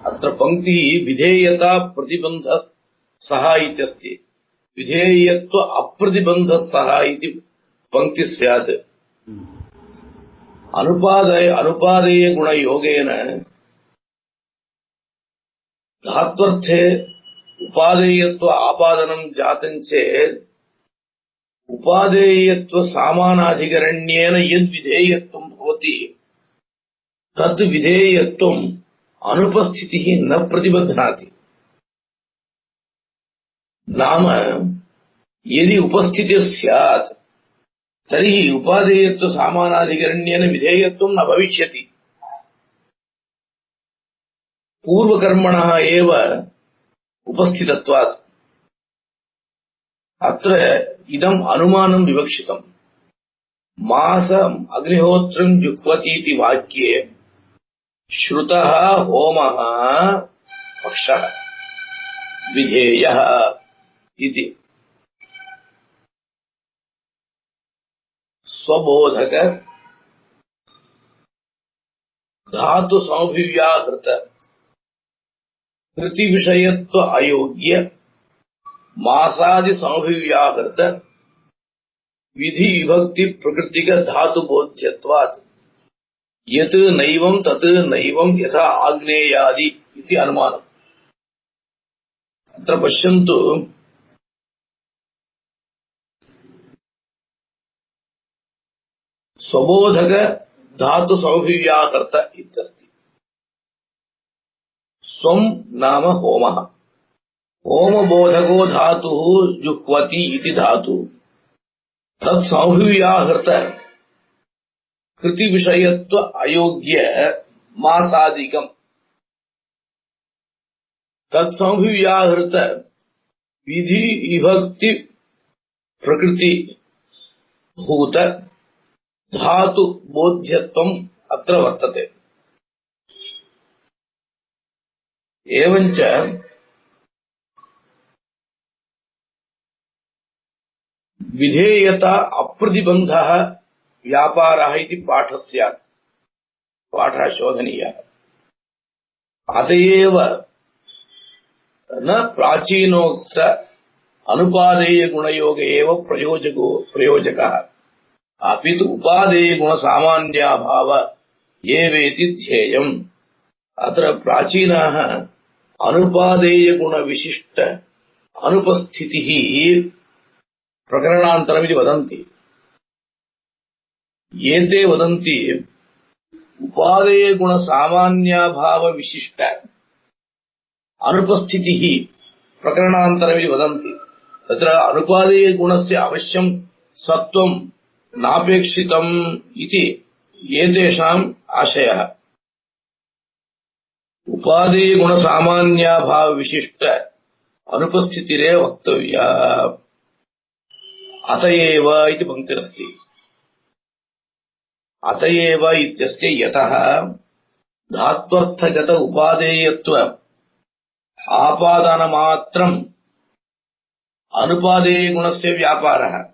अत्र पंक्तिः विधेयता प्रतिबन्ध सह इत्यस्ति। विधेयत्व अप्रतिबन्ध सह इति पंक्ति स्यात्। अनुपादेय गुणयोगेन धात्वर्थे उपादेयत्व आपादनं जातं चेत् उपादेयत्व सामानाधिकरण्येन यद् विधेयत्वं भवति तद् विधेयत्वम् अनुपस्थितिः न प्रतिबध्नाति। नाम यदि उपस्थितिः स्यात् तर्हि उपादेयत्व सामानाधिकरण्येन विधेयत्वं न भविष्यति। पूर्वकर्मणः एव उपस्थितत्वात् अत्र इदम् अनुमानं विवक्षितम्। मासम् अग्निहोत्रं जुह्वतीति वाक्ये श्रुतः होमः पक्षः विधेयः इति। स्वबोधक धातु संविव्याहृत कृति विषयत्व अयोग्य मासादि संविव्याहृत विधि विभक्ति प्रकृतिक धातु बोध्यत्वात् यत् नैवं तत् नैवं यथा आग्नेयादि इति अनुमानम्। अत्र पश्यन्तु, स्वबोधक धातु संविव्याहृत इत्यस्ति। स्वं नाम होमः। होमबोधको धातुः जुह्वति इति धातु तत् संविव्याहृत कृति विषयत्व अयोग्य मासादिकम् तत् संविव्याहृत विधि विभक्ति प्रकृति भूत धातु बोध्यत्वम् अत्र वर्तते। एवञ्च विधेयता अप्रतिबन्धः व्यापारः इति पाठः स्यात्। पाठः शोधनीयः। अतएव न प्राचीनोक्त अनुपादेय गुणयोग एव प्रयोजकः अपितु उपादेय गुण सामान्याभाव एवेति ध्येयम्। अत्र प्राचीनाः अनुपादेय गुण विशिष्ट अनुपस्थितिः प्रकरणान्तरमिति वदन्ति। एते वदन्ति उपादेय गुण सामान्याभाव विशिष्ट अनुपस्थितिः प्रकरणान्तरमिति वदन्ति। तत्र अनुपादेय गुणस्य अवश्यं सत्त्वं नापेक्षितम् इति एतेषाम् आशयः। उपादेय गुण सामान्याभाव विशिष्ट अनुपस्थितिरेव वक्तव्या। अतएव इति पंक्तिरस्ति। अतएव इत्यस्य यतः धात्वर्थगत उपादेयत्व आपादनमात्रम् अनुपादेय गुणस्य व्यापारः।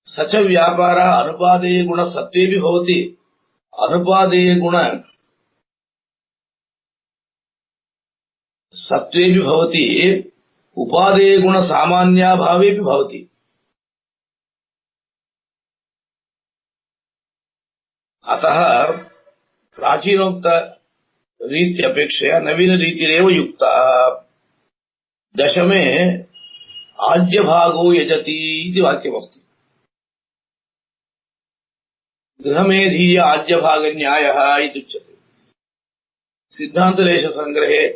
स च व्यापारः अनुपादेय गुण सत्त्वेपि भवति, अनुपादेय गुण सत्त्वेपि भवति, उपादेय गुण सामान्याभावेपि भवति। अतः प्राचीनोक्त रीति अपेक्षया नवीन रीतिरेव युक्ता। दशमे आज्यभागो यजति इति वाक्यमस्ति। गृहमेधीय आज्यभाग न्यायः इत्युच्यते। सिद्धान्तलेश संग्रहे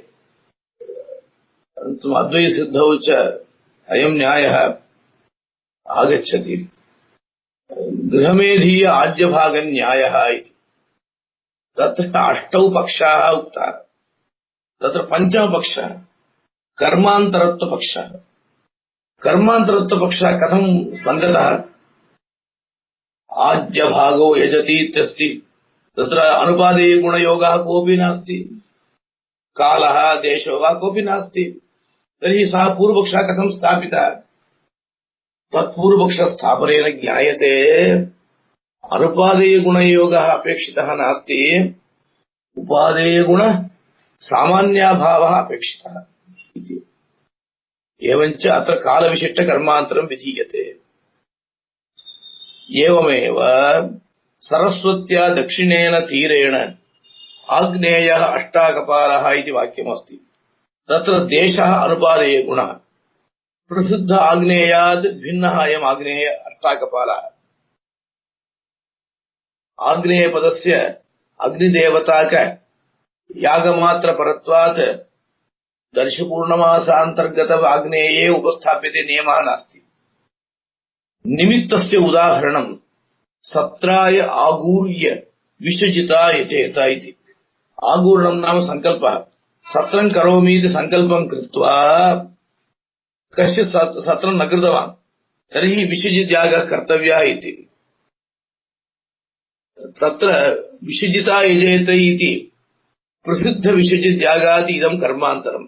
अद्वैत सिद्धौ च अयं न्यायः आगच्छति। गृहमेधीय आज्यभाग न्यायः इति। तत्र अष्टौ पक्षाः उक्ताः। तत्र पञ्चमपक्षः कर्मान्तरत्वपक्षः। कर्मान्तरत्वपक्षः कथं सङ्गतः? आज्यभागो यजति इत्यस्ति। तत्र अनुपादेय गुणयोगः कोऽपि नास्ति, कालः देशो वा कोऽपि नास्ति। तर्हि सः पूर्वपक्षः कथं स्थापितः? तत्पूर्वपक्षस्थापनेन ज्ञायते अनुपादेय गुणयोगः अपेक्षितः नास्ति, उपादेय गुण सामान्याभावः अपेक्षितः इति। एवञ्च अत्र कालविशिष्ट कर्मान्तरं विधीयते। एवमेव सरस्वत्या दक्षिणेन तीरेण आग्नेयः अष्टाकपालः इति वाक्यमस्ति। तत्र देशः अनुपादेय गुणः। प्रसिद्ध आग्नेयात् भिन्नः अयम् आग्नेय अष्टाकपालः। आग्नेयपदस्य अग्निदेवताक यागमात्र परत्वात् दर्शपूर्णमासान्तर्गत आग्नेये उपस्थाप्यते नियमः नास्ति। निमित्तस्य उदाहरणं सत्राय आगूर्य विश्वजिता यजेत इति। आगूर्णं नाम संकल्पः। सत्रं करोमि इति संकल्पं कृत्वा कश्चित् सत्रं न कृतवान्, तर्हि विश्वजिद्यागः कर्तव्यः इति। तत्र विश्वजिता यजेत इति प्रसिद्ध विश्वजिद्यागात् इदं कर्मान्तरम्।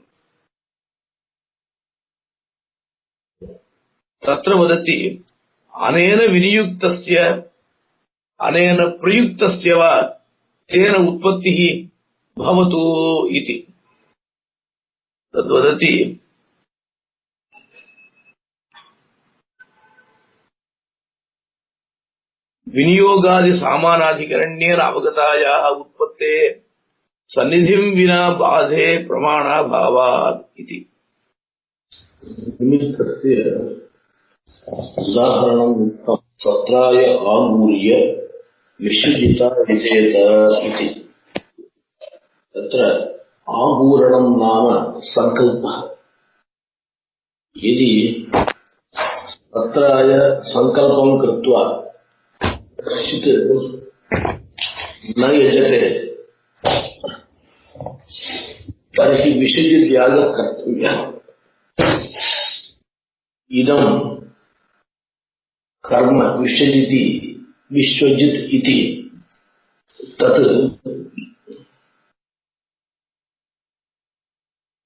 तत्र वदति अनेन विनियुक्तस्य अनेन प्रयुक्तस्य वा तेन उत्पत्तिः भवतु इति। तद्वदति विनियोगादि सामानाधिकरण्येन अवगतायाः उत्पत्ते सन्निधिं विना बाधे प्रमाणाभावात् इति। निमित्तस्य उदाहरणं सत्राय आगूर्य विश्वजिता यजेत इति। तत्र आगूरणं नाम संकल्पः। यदि सत्राय संकल्पं कृत्वा कश्चित् न यजते तर्हि विश्वजिद्यागः कर्तव्यः। इदं कर्म विश्वजित् इति तत्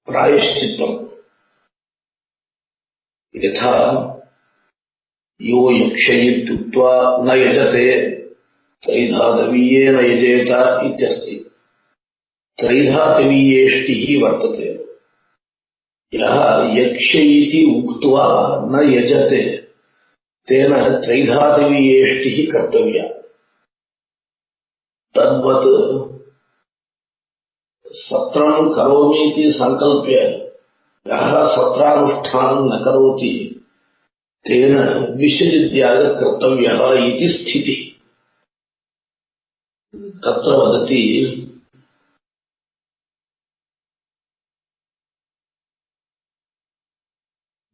प्रायश्चित्तम्। यथा यो यक्षयित्युक्त्वा न यजते त्रैधातवीयेन यजेत इत्यस्ति। त्रैधातवीयेष्टिः वर्तते। यः यक्ष्यैति उक्त्वा न यजते तेन त्रैधातवीयेष्टिः कर्तव्या। तद्वत् सत्रं करोमीति संकल्प्य यः सत्रानुष्ठानं न करोति तेन विषयत्यागः कर्तव्यः इति स्थितिः। तत्र वदति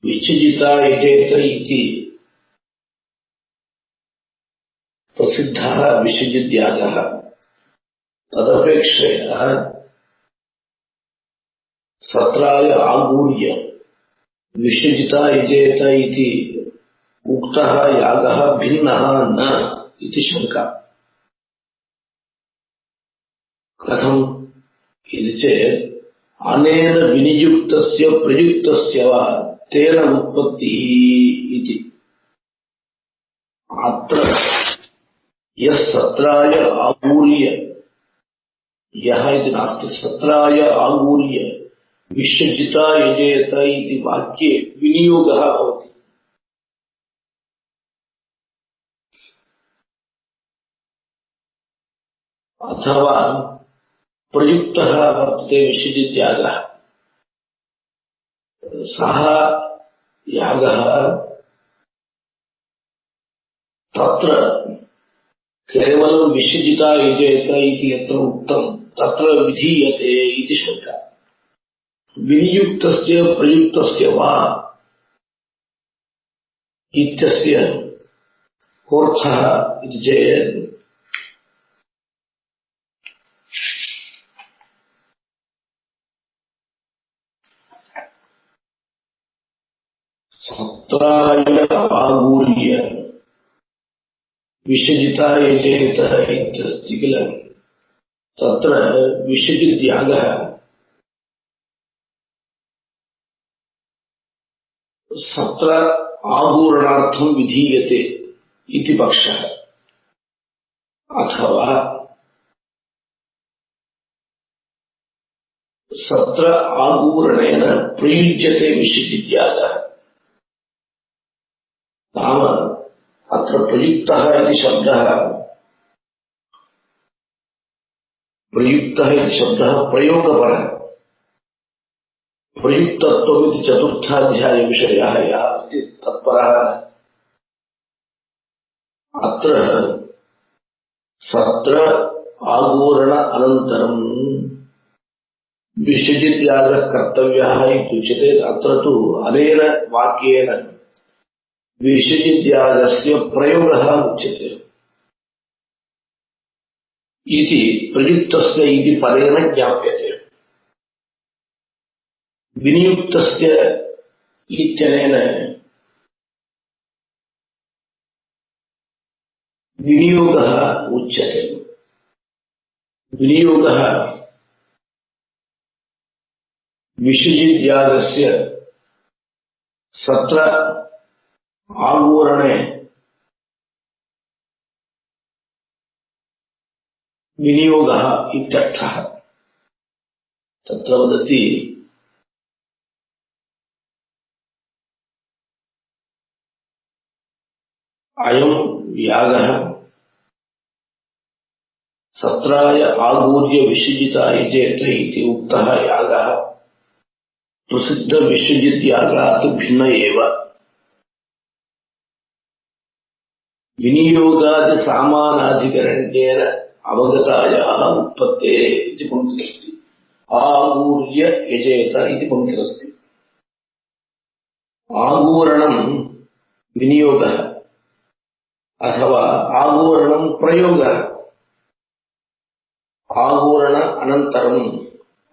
विच्छिजिता यजेत इति प्रसिद्धः विषयत्यागः। तदपेक्षया सत्राय आगूर्य विषयजिता यजेत इति उक्तः यागः भिन्नः न इति शंका। कथम् इति चेत् अनेन विनियुक्तस्य प्रयुक्तस्य वा तेन उत्पत्तिः इति। अत्र यः सत्राय आगूर्य यः इति नास्ति, सत्राय आगूर्य विश्वजिता यजेत इति वाक्ये विनियोगः भवति। अथवा प्रयुक्तः वर्तते विषयत्यागः। सः यागः तत्र केवलं विषयजिता यजेत इति यत्र उक्तं तत्र विधीयते इति शंका। विनियुक्तस्य प्रयुक्तस्य वा इत्यस्य कोऽर्थः इति चेत् सत्राय आगूर्य विषयजिता यजेत इत्यस्ति किल। तत्र विषयत्यागः सत्र आगूरणार्थं विधीयते इति पक्षः। अथवा सत्र आगूरणेन प्रयुज्यते विषयत्यागः। नाम अत्र प्रयुक्तः इति शब्दः प्रयोगपरः। प्रयुक्तत्वमिति चतुर्थाध्याय विषयः यः अस्ति तत्परः न। अत्र सत्र आगूरण अनन्तरं विषयत्यागः कर्तव्यः इत्युच्यते। अत्र तु अनेन वाक्येन विषयत्यागस्य प्रयोगः उच्यते इति प्रयुक्तस्य इति पदेन ज्ञाप्यते। विनियुक्तस्य इत्यनेन विनियोगः उच्यते। विनियोगः विषयत्यागस्य सत्र आगूरणे विनियोगः इत्यर्थः। तत्र वदति अयं यागः सत्राय आगूर्य विषयजिता यजेत इति उक्तः यागः प्रसिद्ध विषयजित्यागात् भिन्न एव। विनियोगादि सामानाधिकरण्येन अवगतायाः उत्पत्तेः इति पंक्तिरस्ति। आगूर्य यजेत इति पंक्तिरस्ति। आगूरणं विनियोगः अथवा आगूरणं प्रयोगः। आगूरण अनन्तरम्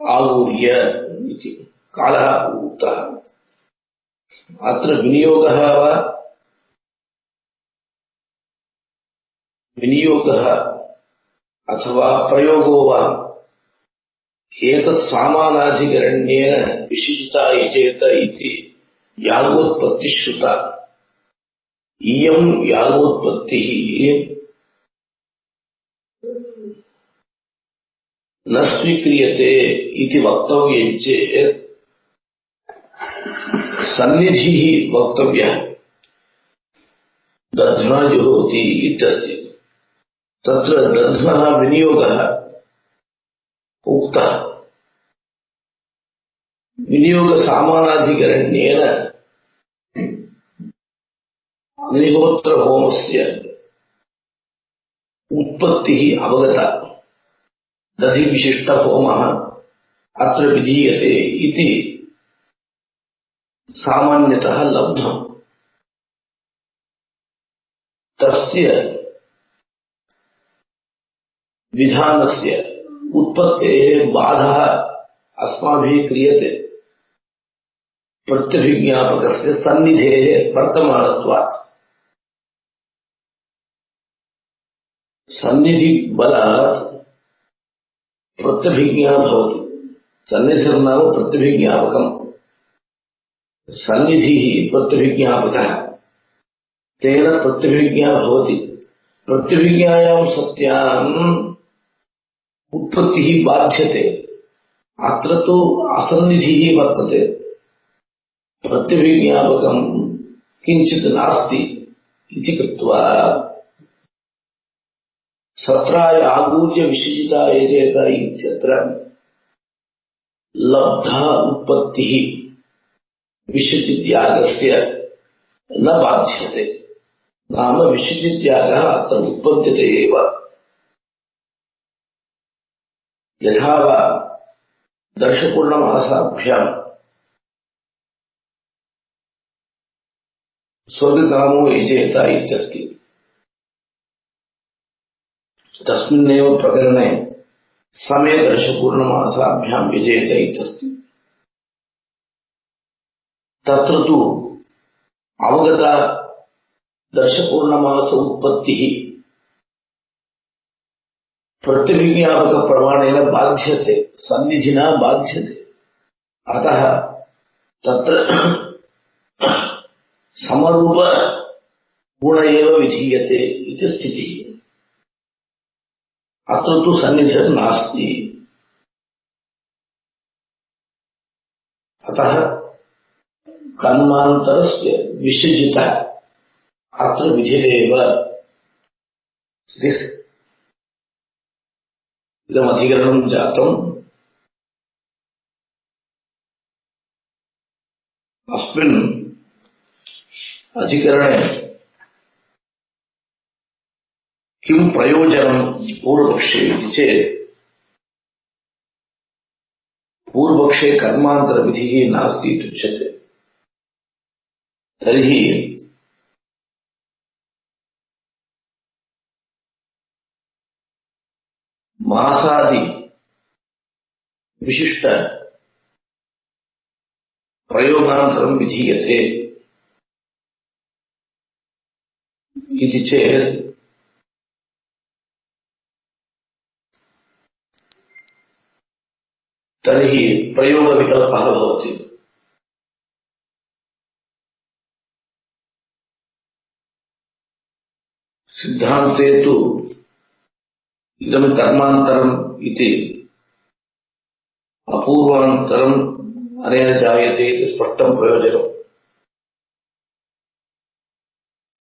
आगूर्य इति कालः उक्तः। अत्र विनियोगः वा विनियोगः अथवा प्रयोगो वा एतत् सामानाधिकरण्येन विषयजिता यजेत इति यागोत्पत्ति श्रुता इयं यागोत्पत्ति न स्वीक्रियते इति वक्तव्यं चेत् सन्निधिः वक्तव्यः दध्ना जुहोति इत्यस्ति। तत्र दध्नः विनियोगः उक्तः। विनियोग सामानाधिकरण्येन अग्निहोत्र होमस्य उत्पत्तिः अवगता। दधि विशिष्ट होमः अत्र विधीयते इति सामान्यतः लब्धम्। तस्य विधानस्य उत्पत्तेः बाधः अस्माभिः क्रियते प्रत्यभिज्ञापकस्य सन्निधेः वर्तमानत्वात्। सन्निधि बलात् प्रत्यभिज्ञा भवति। सन्निधिर्नाम प्रत्यभिज्ञापकम्। सन्निधिः प्रत्यभिज्ञापकः तेन प्रत्यभिज्ञा भवति। प्रत्यभिज्ञायां सत्याम् उत्पत्तिः बाध्यते। अत्र तु असन्निधिः वर्तते। प्रत्यभिज्ञापकम् किञ्चित् नास्ति इति कृत्वा सत्राय आगूर्य विषयिता एजेत इत्यत्र लब्धा उत्पत्तिः विषयित्यागस्य न बाध्यते। नाम विषयित्यागः अत्र उत्पद्यते एव। यथा वा दर्शपूर्णमासाभ्याम् स्वर्गकामो यजेत इत्यस्ति। तस्मिन्नेव प्रकरणे समे दर्शपूर्णमासाभ्याम् यजेत इत्यस्ति। तत्र तु अवगता दर्शपूर्णमास उत्पत्तिः प्रत्यभिज्ञापक प्रमाणेन बाध्यते, सन्निधिना बाध्यते। अतः तत्र समरूप गुण एव विधीयते इति स्थितिः। अत्र तु सन्निधिर्नास्ति। अतः कर्मान्तरस्य विसर्जितः अत्र विधिरेव। इदमधिकरणं जातम्। अस्मिन् अधिकरणे किं प्रयोजनं पूर्वपक्षे इति चेत् पूर्वपक्षे कर्मान्तरविधिः नास्ति इत्युच्यते। तर्हि मासादि विशिष्ट प्रयोगान्तरं विधीयते इति चेत् तर्हि प्रयोगविकल्पः भवति। सिद्धान्ते तु इदं कर्मान्तरम् इति अपूर्वान्तरम् अनेन जायते इति स्पष्टं प्रयोजनम्।